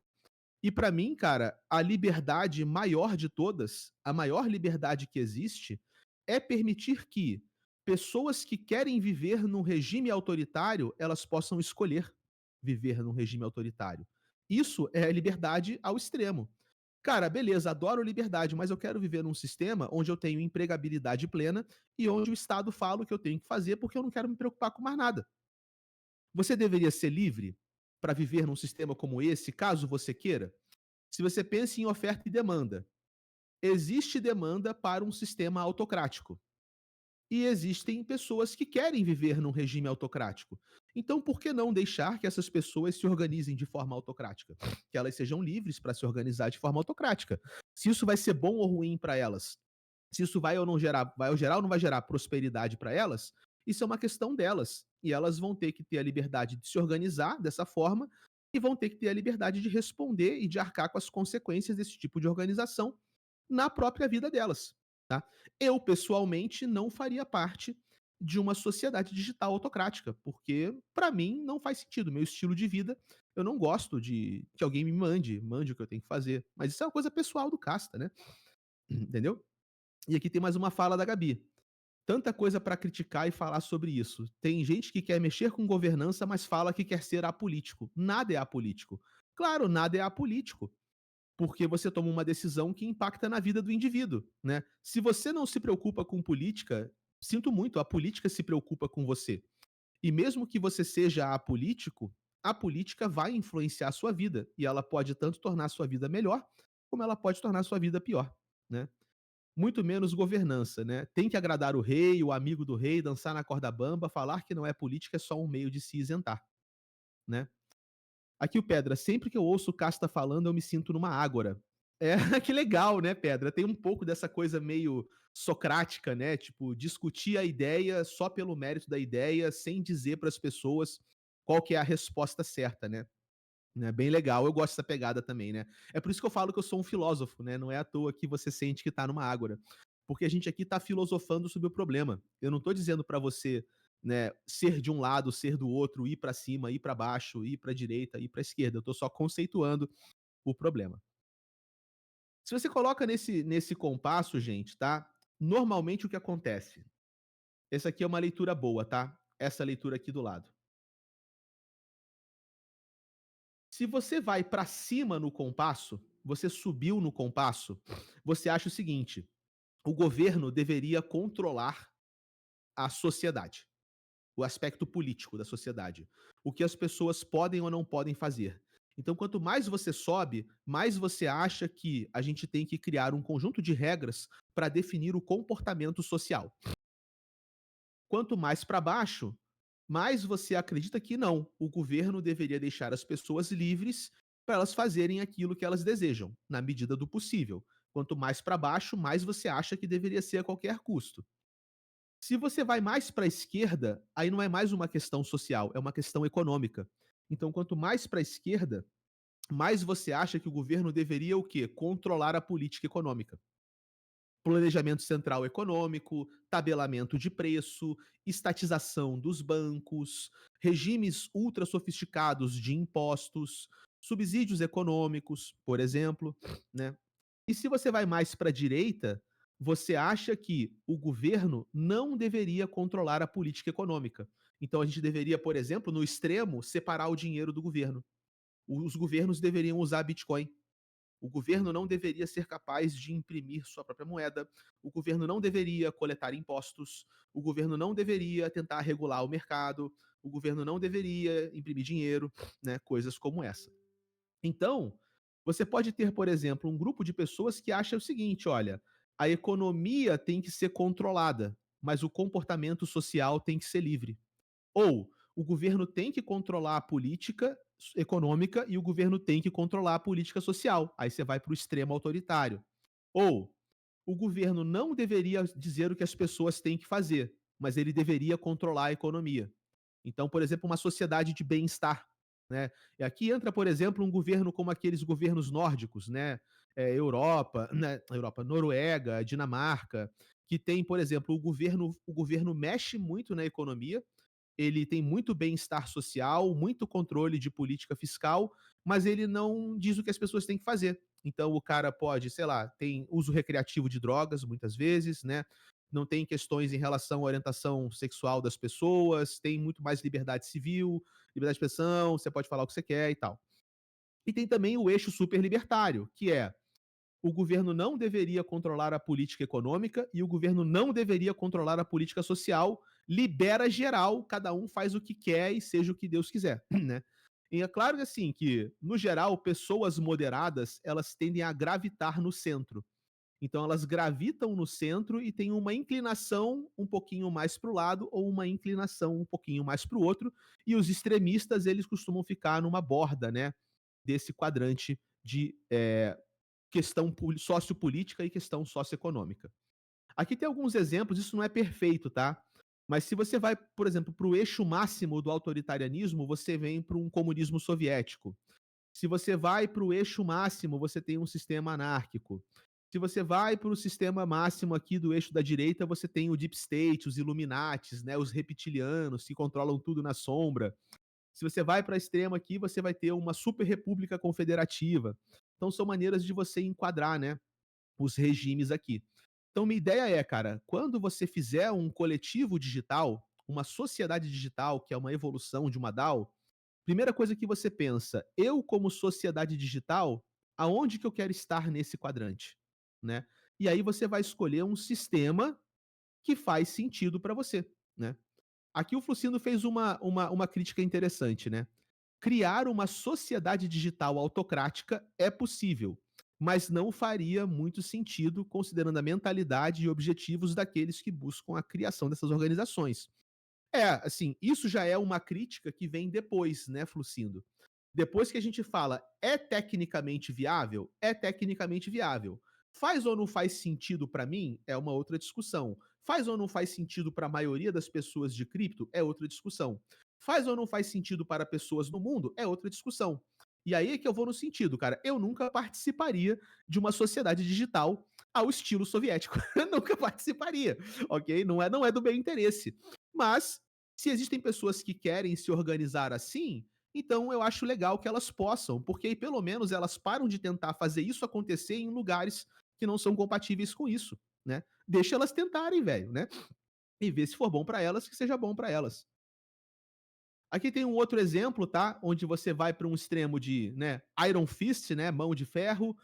[SPEAKER 1] E para mim, cara, a liberdade maior de todas, a maior liberdade que existe, é permitir que pessoas que querem viver num regime autoritário, elas possam escolher viver num regime autoritário. Isso é a liberdade ao extremo. Cara, beleza, adoro liberdade, mas eu quero viver num sistema onde eu tenho empregabilidade plena e onde o Estado fala o que eu tenho que fazer porque eu não quero me preocupar com mais nada. Você deveria ser livre para viver num sistema como esse, caso você queira? Se você pensa em oferta e demanda, existe demanda para um sistema autocrático. E existem pessoas que querem viver num regime autocrático. Então, por que não deixar que essas pessoas se organizem de forma autocrática? Que elas sejam livres para se organizar de forma autocrática. Se isso vai ser bom ou ruim para elas, se isso vai ou não gerar, vai ou gerar ou não vai gerar prosperidade para elas, isso é uma questão delas. E elas vão ter que ter a liberdade de se organizar dessa forma e vão ter que ter a liberdade de responder e de arcar com as consequências desse tipo de organização na própria vida delas, tá? Eu, pessoalmente, não faria parte de uma sociedade digital autocrática, porque para mim não faz sentido. Meu estilo de vida, eu não gosto de que alguém me mande o que eu tenho que fazer. Mas isso é uma coisa pessoal do Casta, né? Entendeu? E aqui tem mais uma fala da Gabi. Tanta coisa para criticar e falar sobre isso. Tem gente que quer mexer com governança, mas fala que quer ser apolítico. Nada é apolítico. Claro, nada é apolítico, porque você toma uma decisão que impacta na vida do indivíduo, né? Se você não se preocupa com política, sinto muito, a política se preocupa com você. E mesmo que você seja apolítico, a política vai influenciar a sua vida e ela pode tanto tornar a sua vida melhor, como ela pode tornar a sua vida pior, né? Muito menos governança, né? Tem que agradar o rei, o amigo do rei, dançar na corda bamba, falar que não é política é só um meio de se isentar, né? Aqui o Pedra, sempre que eu ouço o Casta falando, eu me sinto numa ágora. É, que legal, né, Pedra? Tem um pouco dessa coisa meio socrática, né? Tipo, discutir a ideia só pelo mérito da ideia, sem dizer para as pessoas qual que é a resposta certa, né? Bem legal, eu gosto dessa pegada também, né? É por isso que eu falo que eu sou um filósofo, né? Não é à toa que você sente que tá numa ágora. Porque a gente aqui tá filosofando sobre o problema. Eu não tô dizendo para você, né, ser de um lado, ser do outro, ir para cima, ir para baixo, ir para direita, ir para esquerda. Eu tô só conceituando o problema. Se você coloca nesse compasso, gente, tá? Normalmente o que acontece? Essa aqui é uma leitura boa, tá? Essa leitura aqui do lado. Se você vai para cima no compasso, você subiu no compasso, você acha o seguinte: o governo deveria controlar a sociedade, o aspecto político da sociedade, o que as pessoas podem ou não podem fazer. Então, quanto mais você sobe, mais você acha que a gente tem que criar um conjunto de regras para definir o comportamento social. Quanto mais para baixo, mais você acredita que não, o governo deveria deixar as pessoas livres para elas fazerem aquilo que elas desejam, na medida do possível. Quanto mais para baixo, mais você acha que deveria ser a qualquer custo. Se você vai mais para a esquerda, aí não é mais uma questão social, é uma questão econômica. Então, quanto mais para a esquerda, mais você acha que o governo deveria o quê? Controlar a política econômica. Planejamento central econômico, tabelamento de preço, estatização dos bancos, regimes ultra sofisticados de impostos, subsídios econômicos, por exemplo, né? E se você vai mais para a direita, você acha que o governo não deveria controlar a política econômica. Então a gente deveria, por exemplo, no extremo, separar o dinheiro do governo. Os governos deveriam usar Bitcoin. O governo não deveria ser capaz de imprimir sua própria moeda, o governo não deveria coletar impostos, o governo não deveria tentar regular o mercado, o governo não deveria imprimir dinheiro, né, coisas como essa. Então, você pode ter, por exemplo, um grupo de pessoas que acha o seguinte: olha, a economia tem que ser controlada, mas o comportamento social tem que ser livre. Ou o governo tem que controlar a política econômica e o governo tem que controlar a política social. Aí você vai para o extremo autoritário. Ou o governo não deveria dizer o que as pessoas têm que fazer, mas ele deveria controlar a economia. Então, por exemplo, uma sociedade de bem-estar, né? E aqui entra, por exemplo, um governo como aqueles governos nórdicos, né? Europa, né? Europa, Noruega, Dinamarca, que tem, por exemplo, o governo mexe muito na economia, ele tem muito bem-estar social, muito controle de política fiscal, mas ele não diz o que as pessoas têm que fazer. Então o cara pode, sei lá, tem uso recreativo de drogas muitas vezes, né? Não tem questões em relação à orientação sexual das pessoas, tem muito mais liberdade civil, liberdade de expressão, você pode falar o que você quer e tal. E tem também o eixo super libertário, que é o governo não deveria controlar a política econômica e o governo não deveria controlar a política social, libera geral, cada um faz o que quer e seja o que Deus quiser, né? E é claro que assim, que no geral, pessoas moderadas, elas tendem a gravitar no centro. Então elas gravitam no centro e têm uma inclinação um pouquinho mais para o lado ou uma inclinação um pouquinho mais para o outro, e os extremistas, eles costumam ficar numa borda, né, desse quadrante de questão sociopolítica e questão socioeconômica. Aqui tem alguns exemplos, isso não é perfeito, tá? Mas se você vai, por exemplo, para o eixo máximo do autoritarianismo, você vem para um comunismo soviético. Se você vai para o eixo máximo, você tem um sistema anárquico. Se você vai para o sistema máximo aqui do eixo da direita, você tem o Deep State, os Illuminates, né, os reptilianos que controlam tudo na sombra. Se você vai para a extrema aqui, você vai ter uma super república confederativa. Então são maneiras de você enquadrar, né, os regimes aqui. Então minha ideia é, cara, quando você fizer um coletivo digital, uma sociedade digital, que é uma evolução de uma DAO, primeira coisa que você pensa, eu como sociedade digital, aonde que eu quero estar nesse quadrante, né? E aí você vai escolher um sistema que faz sentido para você, né? Aqui o Flucindo fez uma crítica interessante, né? Criar uma sociedade digital autocrática é possível, mas não faria muito sentido considerando a mentalidade e objetivos daqueles que buscam a criação dessas organizações. Assim, isso já é uma crítica que vem depois, né, Flucindo? Depois que a gente fala, é tecnicamente viável? É tecnicamente viável. Faz ou não faz sentido para mim? É uma outra discussão. Faz ou não faz sentido para a maioria das pessoas de cripto? É outra discussão. Faz ou não faz sentido para pessoas no mundo? É outra discussão. E aí é que eu vou no sentido, cara. Eu nunca participaria de uma sociedade digital ao estilo soviético. Eu nunca participaria, ok? Não é do meu interesse. Mas, se existem pessoas que querem se organizar assim, então eu acho legal que elas possam, porque aí pelo menos elas param de tentar fazer isso acontecer em lugares que não são compatíveis com isso, né? Deixa elas tentarem, velho, né? E ver se for bom pra elas, que seja bom pra elas. Aqui tem um outro exemplo, tá? Onde você vai para um extremo de, né, Iron Fist, né, mão de ferro,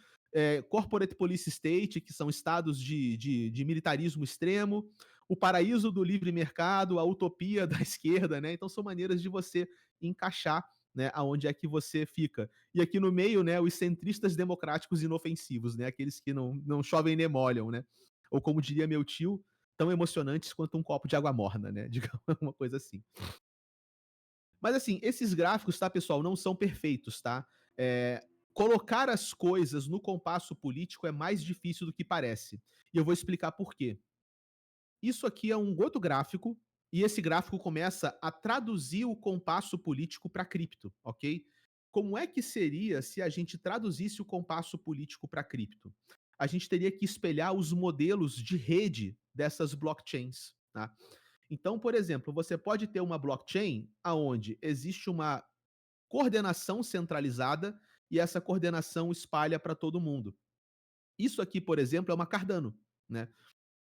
[SPEAKER 1] Corporate Police State, que são estados de militarismo extremo, o paraíso do livre mercado, a utopia da esquerda, né? Então são maneiras de você encaixar, né, aonde é que você fica. E aqui no meio, né, os centristas democráticos inofensivos, né? Aqueles que não chovem nem molham, né? Ou como diria meu tio, tão emocionantes quanto um copo de água morna, né? Digamos uma coisa assim. Mas assim, esses gráficos, tá, pessoal, não são perfeitos, tá? Colocar as coisas no compasso político é mais difícil do que parece. E eu vou explicar por quê. isso aqui é um outro gráfico, e esse gráfico começa a traduzir o compasso político para cripto, ok? Como é que seria se a gente traduzisse o compasso político para cripto? A gente teria que espelhar os modelos de rede dessas blockchains, tá? Então, por exemplo, você pode ter uma blockchain aonde existe uma coordenação centralizada e essa coordenação espalha para todo mundo. Isso aqui, por exemplo, é uma Cardano, né?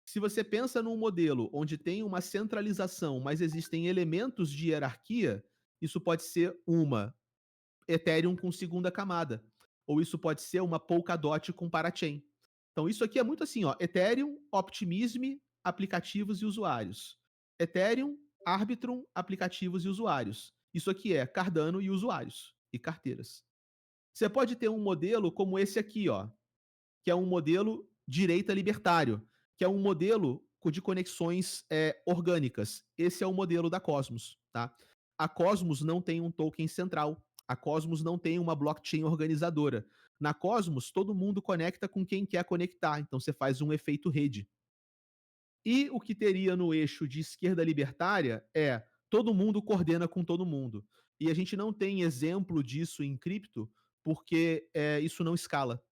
[SPEAKER 1] Se você pensa num modelo onde tem uma centralização, mas existem elementos de hierarquia, isso pode ser uma Ethereum com segunda camada, ou isso pode ser uma Polkadot com parachain. Então isso aqui é muito assim, ó, Ethereum, Optimism, aplicativos e usuários. Ethereum, Arbitrum, aplicativos e usuários. Isso aqui é Cardano e usuários e carteiras. Você pode ter um modelo como esse aqui, ó, que é um modelo direita libertário, que é um modelo de conexões orgânicas. Esse é o modelo da Cosmos, tá? A Cosmos não tem um token central. A Cosmos não tem uma blockchain organizadora. Na Cosmos, todo mundo conecta com quem quer conectar, então você faz um efeito rede. E o que teria no eixo de esquerda libertária é todo mundo coordena com todo mundo. E a gente não tem exemplo disso em cripto porque isso não escala.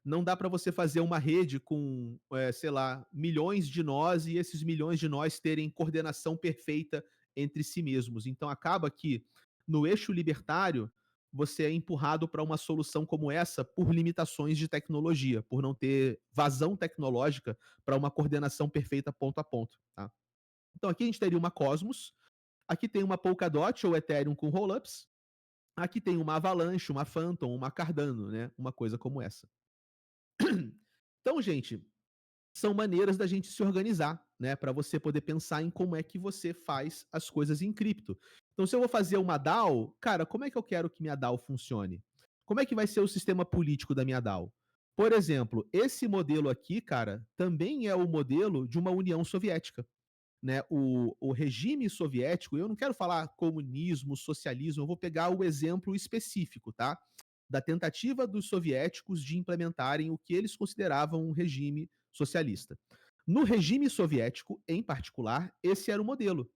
[SPEAKER 1] Não dá para você fazer uma rede com, sei lá, milhões de nós e esses milhões de nós terem coordenação perfeita entre si mesmos. Então acaba que no eixo libertário você é empurrado para uma solução como essa por limitações de tecnologia, por não ter vazão tecnológica para uma coordenação perfeita ponto a ponto, tá? Então aqui a gente teria uma Cosmos, aqui tem uma Polkadot ou Ethereum com rollups, aqui tem uma Avalanche, uma Phantom, uma Cardano, né? Uma coisa como essa. Então, gente, são maneiras da gente se organizar, né, para você poder pensar em como é que você faz as coisas em cripto. Então, se eu vou fazer uma DAO, cara, como é que eu quero que minha DAO funcione? Como é que vai ser o sistema político da minha DAO? Por exemplo, esse modelo aqui, cara, também é o modelo de uma União Soviética, né? O regime soviético, eu não quero falar comunismo, socialismo, eu vou pegar o exemplo específico, tá? Da tentativa dos soviéticos de implementarem o que eles consideravam um regime socialista. No regime soviético, em particular, esse era o modelo.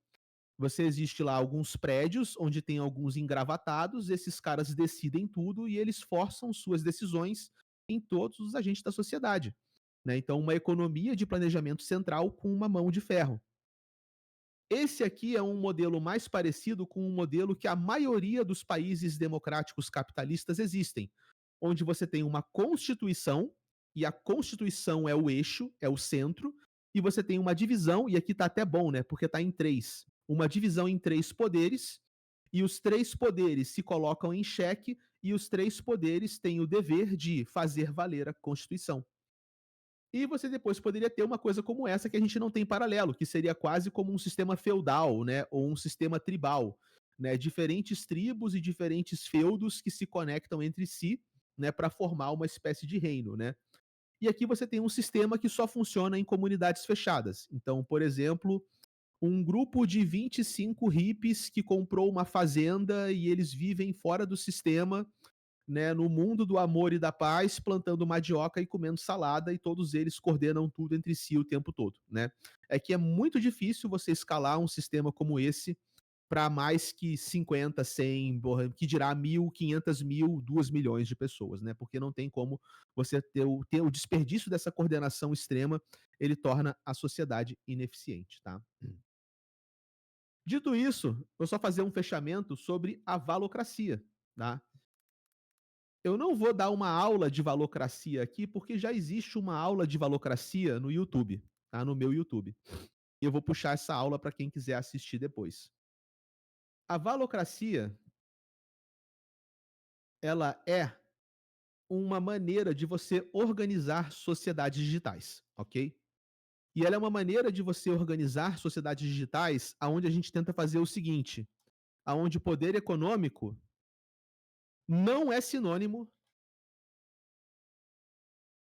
[SPEAKER 1] Você existe lá alguns prédios onde tem alguns engravatados, esses caras decidem tudo e eles forçam suas decisões em todos os agentes da sociedade, né? Então, uma economia de planejamento central com uma mão de ferro. Esse aqui é um modelo mais parecido com um modelo que a maioria dos países democráticos capitalistas existem, onde você tem uma constituição, e a constituição é o eixo, é o centro, e você tem uma divisão, e aqui tá até bom, né? Porque tá em três. Uma divisão em três poderes, e os três poderes se colocam em xeque, e os três poderes têm o dever de fazer valer a Constituição. E você depois poderia ter uma coisa como essa que a gente não tem paralelo, que seria quase como um sistema feudal, né, ou um sistema tribal, né, diferentes tribos e diferentes feudos que se conectam entre si, né, para formar uma espécie de reino, né? E aqui você tem um sistema que só funciona em comunidades fechadas. Então, por exemplo, um grupo de 25 hippies que comprou uma fazenda e eles vivem fora do sistema, né, no mundo do amor e da paz, plantando mandioca e comendo salada, e todos eles coordenam tudo entre si o tempo todo, né? É que é muito difícil você escalar um sistema como esse para mais que 50, 100, que dirá 1.000, 500.000, 2 milhões de pessoas, né? Porque não tem como você ter o desperdício dessa coordenação extrema, ele torna a sociedade ineficiente, tá? Dito isso, vou só fazer um fechamento sobre a valocracia, tá? Eu não vou dar uma aula de valocracia aqui, porque já existe uma aula de valocracia no YouTube, tá? No meu YouTube. Eu vou puxar essa aula para quem quiser assistir depois. A valocracia, ela é uma maneira de você organizar sociedades digitais, ok? E ela é uma maneira de você organizar sociedades digitais aonde a gente tenta fazer o seguinte, aonde o poder econômico não é sinônimo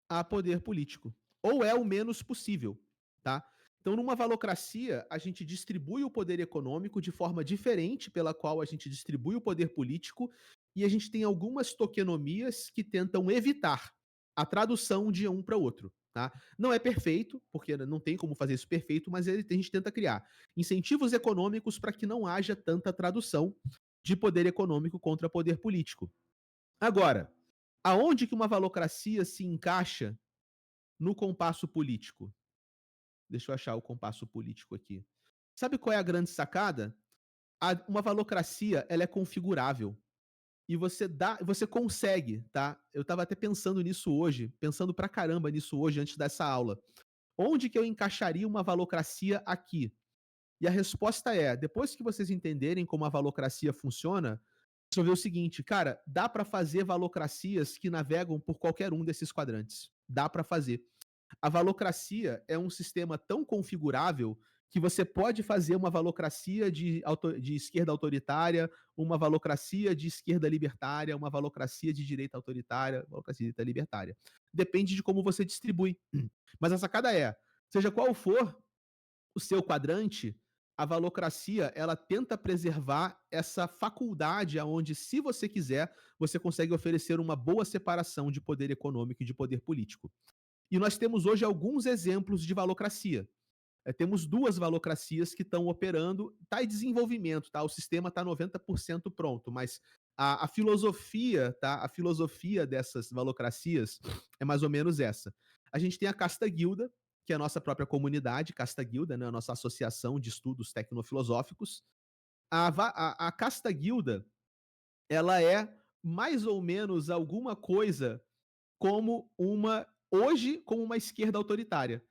[SPEAKER 1] a poder político, ou é o menos possível, tá? Então, numa valocracia, a gente distribui o poder econômico de forma diferente pela qual a gente distribui o poder político, e a gente tem algumas tokenomias que tentam evitar a tradução de um para o outro. tá? Não é perfeito, porque não tem como fazer isso perfeito, mas a gente tenta criar incentivos econômicos para que não haja tanta tradução de poder econômico contra poder político. Agora, aonde que uma valocracia se encaixa no compasso político? Deixa eu achar o compasso político aqui. Sabe qual é a grande sacada? Uma valocracia, ela é configurável. E você consegue, tá? Eu estava até pensando nisso hoje, pensando pra caramba nisso hoje antes dessa aula. Onde que eu encaixaria uma valocracia aqui? E a resposta é, depois que vocês entenderem como a valocracia funciona, vocês vão ver o seguinte, cara, dá para fazer valocracias que navegam por qualquer um desses quadrantes. Dá para fazer. A valocracia é um sistema tão configurável que você pode fazer uma valocracia de esquerda autoritária, uma valocracia de esquerda libertária, uma valocracia de direita autoritária, valocracia de direita libertária. Depende de como você distribui. Mas a sacada é, seja qual for o seu quadrante, a valocracia, ela tenta preservar essa faculdade aonde, se você quiser, você consegue oferecer uma boa separação de poder econômico e de poder político. E nós temos hoje alguns exemplos de valocracia. Temos duas valocracias que estão operando, está em desenvolvimento, tá? O sistema está 90% pronto, mas a filosofia, tá? A filosofia dessas valocracias é mais ou menos essa. A gente tem a Casta Guilda, que é a nossa própria comunidade, Casta Guilda, né? A nossa associação de estudos tecnofilosóficos. A Casta Guilda, ela é mais ou menos alguma coisa como uma esquerda autoritária.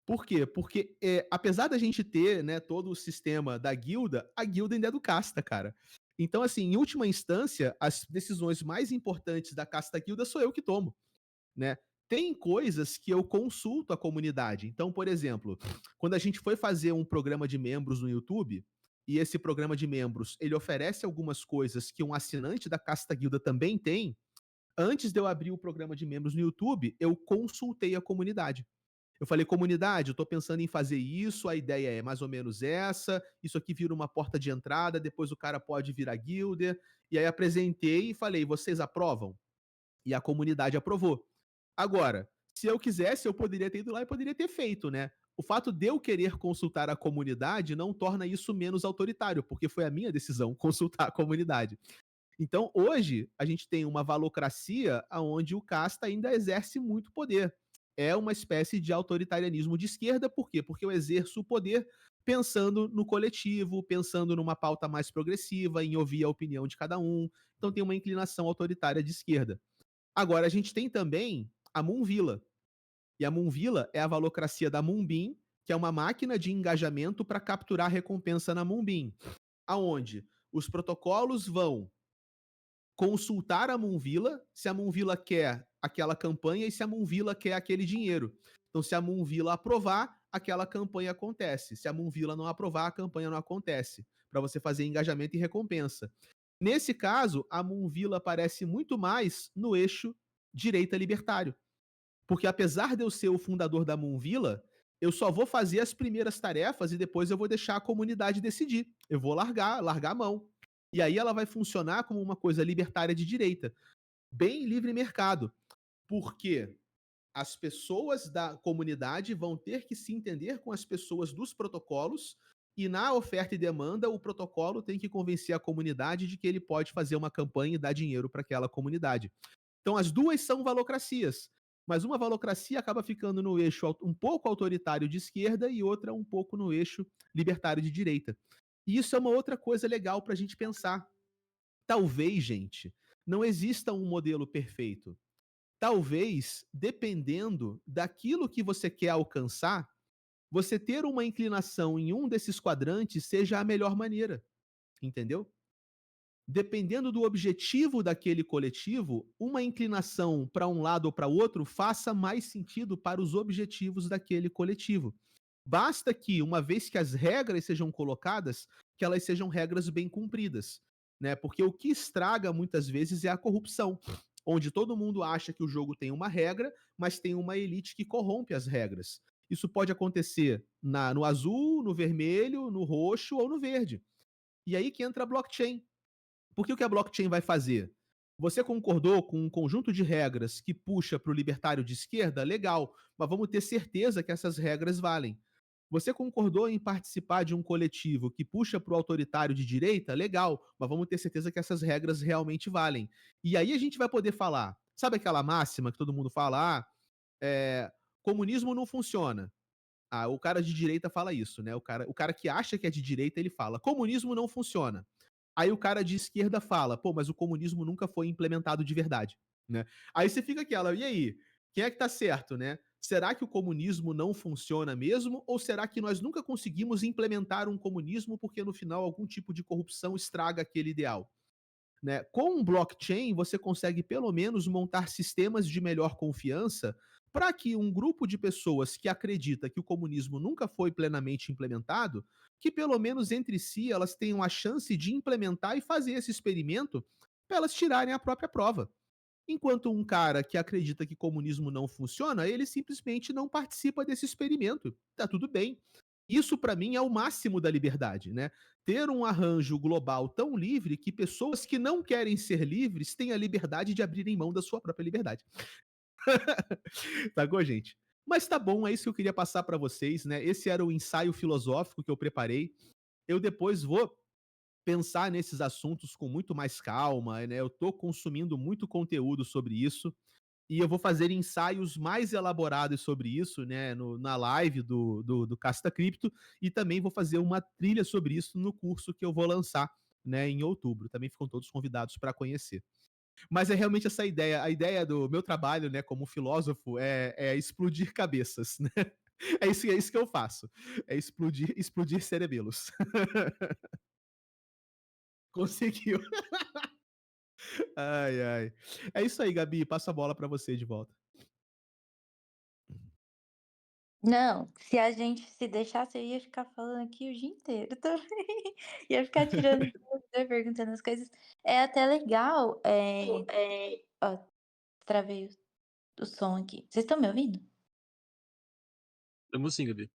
[SPEAKER 1] Por quê? Porque, apesar da gente ter, né, todo o sistema da guilda, a guilda ainda é do casta, cara. Então, assim, em última instância, as decisões mais importantes da casta guilda sou eu que tomo, né? Tem coisas que eu consulto a comunidade. Então, por exemplo, quando a gente foi fazer um programa de membros no YouTube, e esse programa de membros, ele oferece algumas coisas que um assinante da casta guilda também tem, antes de eu abrir o programa de membros no YouTube, eu consultei a comunidade. Eu falei, comunidade, eu tô pensando em fazer isso, a ideia é mais ou menos essa, isso aqui vira uma porta de entrada, depois o cara pode virar guilder. E aí apresentei e falei, vocês aprovam? E a comunidade aprovou. Agora, se eu quisesse, eu poderia ter ido lá e poderia ter feito, né? O fato de eu querer consultar a comunidade não torna isso menos autoritário, porque foi a minha decisão consultar a comunidade. Então, hoje, a gente tem uma valocracia onde o casta ainda exerce muito poder. É uma espécie de autoritarianismo de esquerda, por quê? Porque eu exerço o poder pensando no coletivo, pensando numa pauta mais progressiva, em ouvir a opinião de cada um. Então, tem uma inclinação autoritária de esquerda. Agora, a gente tem também a Moonvilla. E a Moonvilla é a valocracia da Moonbeam, que é uma máquina de engajamento para capturar recompensa na Moonbeam, aonde os protocolos vão consultar a Moonvilla, se a Moonvilla quer aquela campanha e se a Moonvilla quer aquele dinheiro. Então, se a Moonvilla aprovar, aquela campanha acontece. Se a Moonvilla não aprovar, a campanha não acontece. Para você fazer engajamento e recompensa. Nesse caso, a Moonvilla aparece muito mais no eixo direita libertário. Porque apesar de eu ser o fundador da Moonvilla, eu só vou fazer as primeiras tarefas e depois eu vou deixar a comunidade decidir. Eu vou largar a mão. E aí ela vai funcionar como uma coisa libertária de direita, bem livre mercado. Porque as pessoas da comunidade vão ter que se entender com as pessoas dos protocolos e na oferta e demanda o protocolo tem que convencer a comunidade de que ele pode fazer uma campanha e dar dinheiro para aquela comunidade. Então as duas são valocracias, mas uma valocracia acaba ficando no eixo um pouco autoritário de esquerda e outra um pouco no eixo libertário de direita. E isso é uma outra coisa legal para a gente pensar. Talvez, gente, não exista um modelo perfeito. Talvez, dependendo daquilo que você quer alcançar, você ter uma inclinação em um desses quadrantes seja a melhor maneira, entendeu? Dependendo do objetivo daquele coletivo, uma inclinação para um lado ou para outro faça mais sentido para os objetivos daquele coletivo. Basta que, uma vez que as regras sejam colocadas, que elas sejam regras bem cumpridas, né? Porque o que estraga muitas vezes é a corrupção, onde todo mundo acha que o jogo tem uma regra, mas tem uma elite que corrompe as regras. Isso pode acontecer no azul, no vermelho, no roxo ou no verde. E aí que entra a blockchain. Porque o que a blockchain vai fazer? Você concordou com um conjunto de regras que puxa para o libertário de esquerda? Legal, mas vamos ter certeza que essas regras valem. Você concordou em participar de um coletivo que puxa para o autoritário de direita? Legal, mas vamos ter certeza que essas regras realmente valem. E aí a gente vai poder falar. Sabe aquela máxima que todo mundo fala? Comunismo não funciona. Ah, o cara de direita fala isso, né? O cara que acha que é de direita, ele fala: comunismo não funciona. Aí o cara de esquerda fala: pô, mas o comunismo nunca foi implementado de verdade, né? Aí você fica aquela, e aí? Quem é que tá certo, né? Será que o comunismo não funciona mesmo? Ou será que nós nunca conseguimos implementar um comunismo porque no final algum tipo de corrupção estraga aquele ideal? Né? Com um blockchain, você consegue pelo menos montar sistemas de melhor confiança para que um grupo de pessoas que acredita que o comunismo nunca foi plenamente implementado, que pelo menos entre si elas tenham a chance de implementar e fazer esse experimento para elas tirarem a própria prova. Enquanto um cara que acredita que comunismo não funciona, ele simplesmente não participa desse experimento. Tá tudo bem. Isso para mim é o máximo da liberdade, né? Ter um arranjo global tão livre que pessoas que não querem ser livres têm a liberdade de abrirem mão da sua própria liberdade. Sacou, gente? Mas tá bom, é isso que eu queria passar para vocês, né? Esse era o ensaio filosófico que eu preparei. Eu depois vou pensar nesses assuntos com muito mais calma, né? Eu tô consumindo muito conteúdo sobre isso e eu vou fazer ensaios mais elaborados sobre isso, né, na live do Casta Cripto, e também vou fazer uma trilha sobre isso no curso que eu vou lançar, né, em outubro. Também ficam todos convidados para conhecer. Mas é realmente essa ideia, a ideia do meu trabalho, né, como filósofo, é explodir cabeças, né? É isso que eu faço. É explodir cerebelos. Conseguiu. Ai, ai. É isso aí, Gabi. Passo a bola para você de volta.
[SPEAKER 2] Não, se a gente se deixasse, eu ia ficar falando aqui o dia inteiro também. Ia ficar tirando dúvida, perguntando as coisas. É até legal. Ó, travei o som aqui. Vocês estão me ouvindo?
[SPEAKER 3] Tamo sim, Gabi.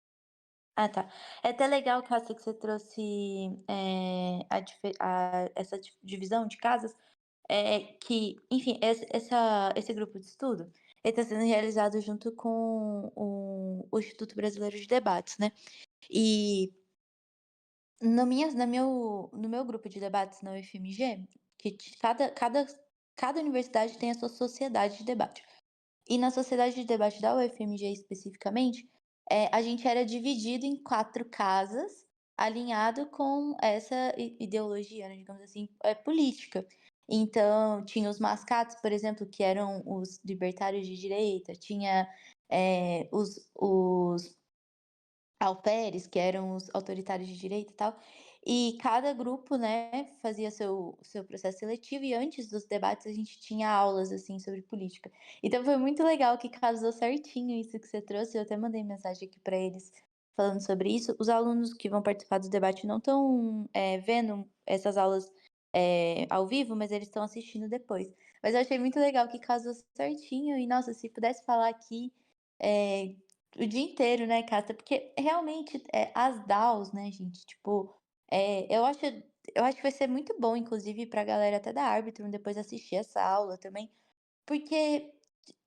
[SPEAKER 2] Ah, tá. É até legal, Cássia, que você trouxe essa divisão de casas, que, enfim, esse grupo de estudo está sendo realizado junto com o Instituto Brasileiro de Debates, né? E no meu grupo de debates na UFMG, cada universidade tem a sua sociedade de debate. E na sociedade de debate da UFMG especificamente, a gente era dividido em 4 casas, alinhado com essa ideologia, né, digamos assim, política. Então, tinha os mascates, por exemplo, que eram os libertários de direita, tinha os alferes, que eram os autoritários de direita e tal. E cada grupo, né, fazia seu processo seletivo e antes dos debates a gente tinha aulas, assim, sobre política. Então foi muito legal que casou certinho isso que você trouxe, eu até mandei mensagem aqui para eles falando sobre isso. Os alunos que vão participar do debate não estão vendo essas aulas ao vivo, mas eles estão assistindo depois. Mas eu achei muito legal que casou certinho e, nossa, se pudesse falar aqui é, o dia inteiro, né, Cata? Porque realmente as DAOs, né, gente? Tipo, eu acho que vai ser muito bom, inclusive, pra galera até da Arbitrum depois assistir essa aula também. Porque,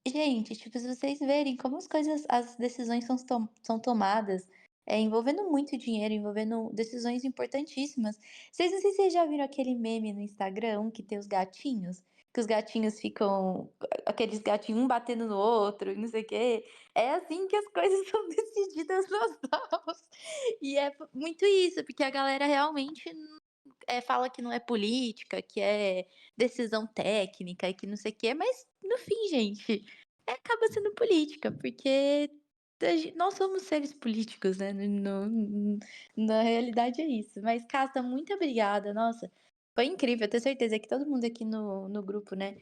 [SPEAKER 2] gente, tipo, se vocês verem como as decisões são tomadas, envolvendo muito dinheiro, envolvendo decisões importantíssimas. Vocês não sei se vocês já viram aquele meme no Instagram, um que tem os gatinhos, que os gatinhos ficam, aqueles gatinhos um batendo no outro, e não sei o quê. É assim que as coisas são decididas nas DAOs. E é muito isso, porque a galera realmente fala que não é política, que é decisão técnica e que não sei o quê, mas no fim, gente, acaba sendo política, porque nós somos seres políticos, né? Na realidade é isso. Mas, Casta, muito obrigada. Nossa, foi incrível. Eu tenho certeza que todo mundo aqui no grupo, né?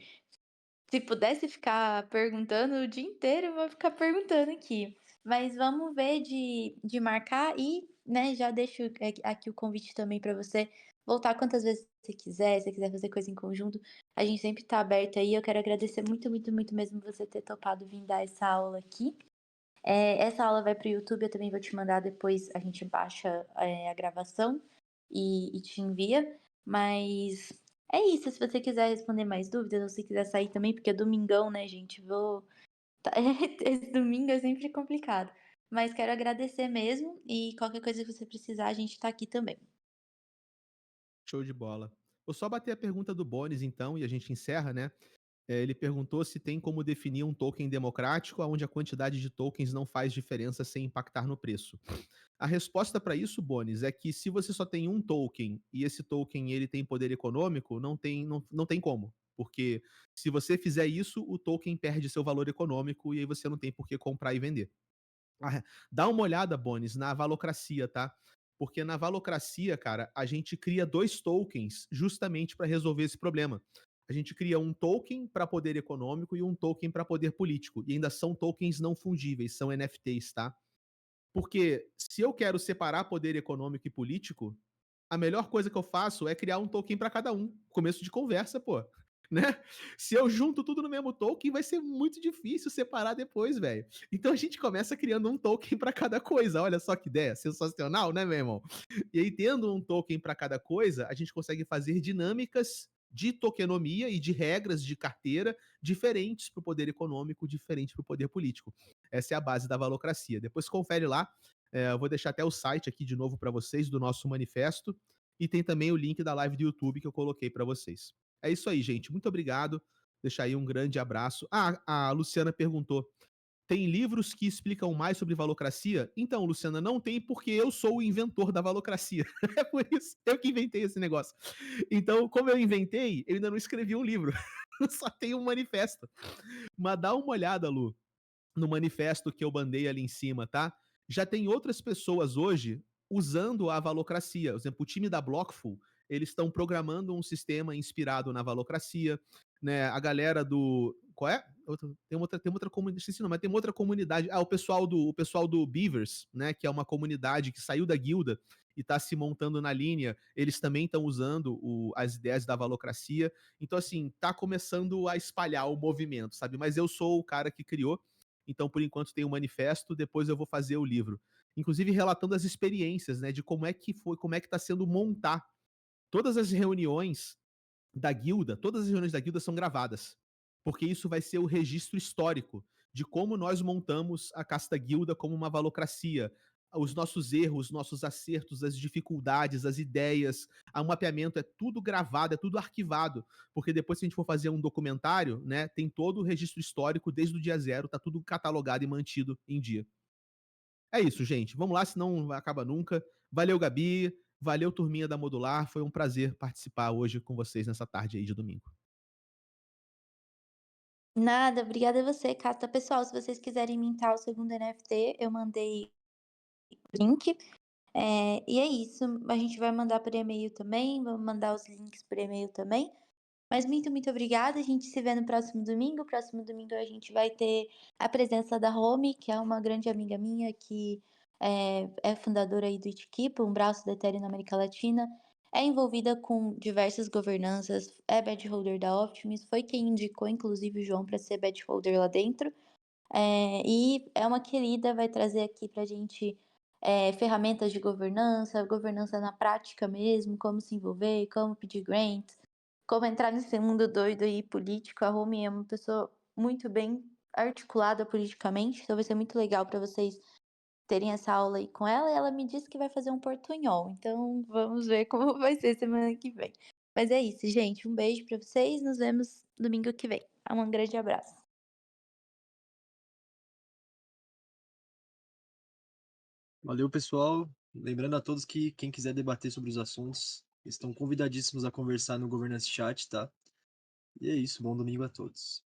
[SPEAKER 2] Se pudesse ficar perguntando o dia inteiro, eu vou ficar perguntando aqui. Mas vamos ver de marcar e, né, já deixo aqui o convite também para você voltar quantas vezes você quiser, se você quiser fazer coisa em conjunto, a gente sempre tá aberto aí. Eu quero agradecer muito, muito, muito mesmo você ter topado vir dar essa aula aqui. Essa aula vai para o YouTube, eu também vou te mandar depois, a gente baixa a gravação e te envia. Mas É isso, se você quiser responder mais dúvidas ou se quiser sair também, porque é domingão, né, gente, vou tá esse domingo é sempre complicado. Mas quero agradecer mesmo e qualquer coisa que você precisar, a gente tá aqui também.
[SPEAKER 1] Show de bola. Vou só bater a pergunta do Bones então e a gente encerra, né. Ele perguntou se tem como definir um token democrático onde a quantidade de tokens não faz diferença sem impactar no preço. A resposta para isso, Bones, é que se você só tem um token e esse token ele tem poder econômico, não tem como. Porque se você fizer isso, o token perde seu valor econômico e aí você não tem por que comprar e vender. Dá uma olhada, Bones, na Valocracia, tá? Porque na Valocracia, cara, a gente cria 2 tokens justamente para resolver esse problema. A gente cria um token para poder econômico e um token para poder político. E ainda são tokens não fungíveis, são NFTs, tá? Porque se eu quero separar poder econômico e político, a melhor coisa que eu faço é criar um token para cada um. Começo de conversa, pô. Né? Se eu junto tudo no mesmo token, vai ser muito difícil separar depois, velho. Então a gente começa criando um token para cada coisa. Olha só que ideia sensacional, né, meu irmão? E aí, tendo um token para cada coisa, a gente consegue fazer dinâmicas de tokenomia e de regras de carteira diferentes para o poder econômico, diferentes para o poder político. Essa é a base da valocracia. Depois confere lá. Eu vou deixar até o site aqui de novo para vocês do nosso manifesto. E tem também o link da live do YouTube que eu coloquei para vocês. É isso aí, gente. Muito obrigado. Deixar aí um grande abraço. A Luciana perguntou: tem livros que explicam mais sobre valocracia? Então, Luciana, não tem porque eu sou o inventor da valocracia. É por isso, eu que inventei esse negócio. Então, como eu inventei, eu ainda não escrevi um livro. Só tem um manifesto. Mas dá uma olhada, Lu, no manifesto que eu bandei ali em cima, tá? Já tem outras pessoas hoje usando a valocracia. Por exemplo, o time da Blockful, eles estão programando um sistema inspirado na valocracia, né? A galera do qual é? Tem uma outra comunidade, esqueci não, mas tem uma outra comunidade. O pessoal do Beavers, né, que é uma comunidade que saiu da guilda e está se montando na linha, eles também estão usando as ideias da valocracia. Então, assim, tá começando a espalhar o movimento, sabe? Mas eu sou o cara que criou, então, por enquanto, tem o manifesto, depois eu vou fazer o livro. Inclusive relatando as experiências, né, de como é que foi, como é que está sendo montar. Todas as reuniões da guilda, todas as reuniões da guilda são gravadas, porque isso vai ser o registro histórico de como nós montamos a casta guilda como uma valocracia, os nossos erros, os nossos acertos, as dificuldades, as ideias, o mapeamento é tudo gravado, é tudo arquivado, porque depois se a gente for fazer um documentário, né, tem todo o registro histórico desde o dia zero, tá tudo catalogado e mantido em dia. É isso, gente. Vamos lá, senão não acaba nunca. Valeu, Gabi. Valeu, turminha da Modular. Foi um prazer participar hoje com vocês nessa tarde aí de domingo.
[SPEAKER 2] Nada, obrigada a você, Cata. Pessoal, se vocês quiserem mintar o segundo NFT, eu mandei o link. E é isso, a gente vai mandar por e-mail também, vamos mandar os links por e-mail também. Mas muito, muito obrigada. A gente se vê no próximo domingo. Próximo domingo a gente vai ter a presença da Romy, que é uma grande amiga minha que é fundadora aí do Itkeep, um braço da Ethereum na América Latina. É envolvida com diversas governanças, é badge holder da Optimus, foi quem indicou, inclusive, o João para ser badge holder lá dentro. E é uma querida, vai trazer aqui pra gente ferramentas de governança, governança na prática mesmo, como se envolver, como pedir grants, como entrar nesse mundo doido aí político. A Romy é uma pessoa muito bem articulada politicamente, então vai ser muito legal para vocês terem essa aula aí com ela. E ela me disse que vai fazer um portunhol, então vamos ver como vai ser semana que vem. Mas é isso, gente. Um beijo para vocês. Nos vemos domingo que vem. Um grande abraço.
[SPEAKER 3] Valeu, pessoal. Lembrando a todos que quem quiser debater sobre os assuntos, estão convidadíssimos a conversar no Governance Chat, tá? E é isso, bom domingo a todos.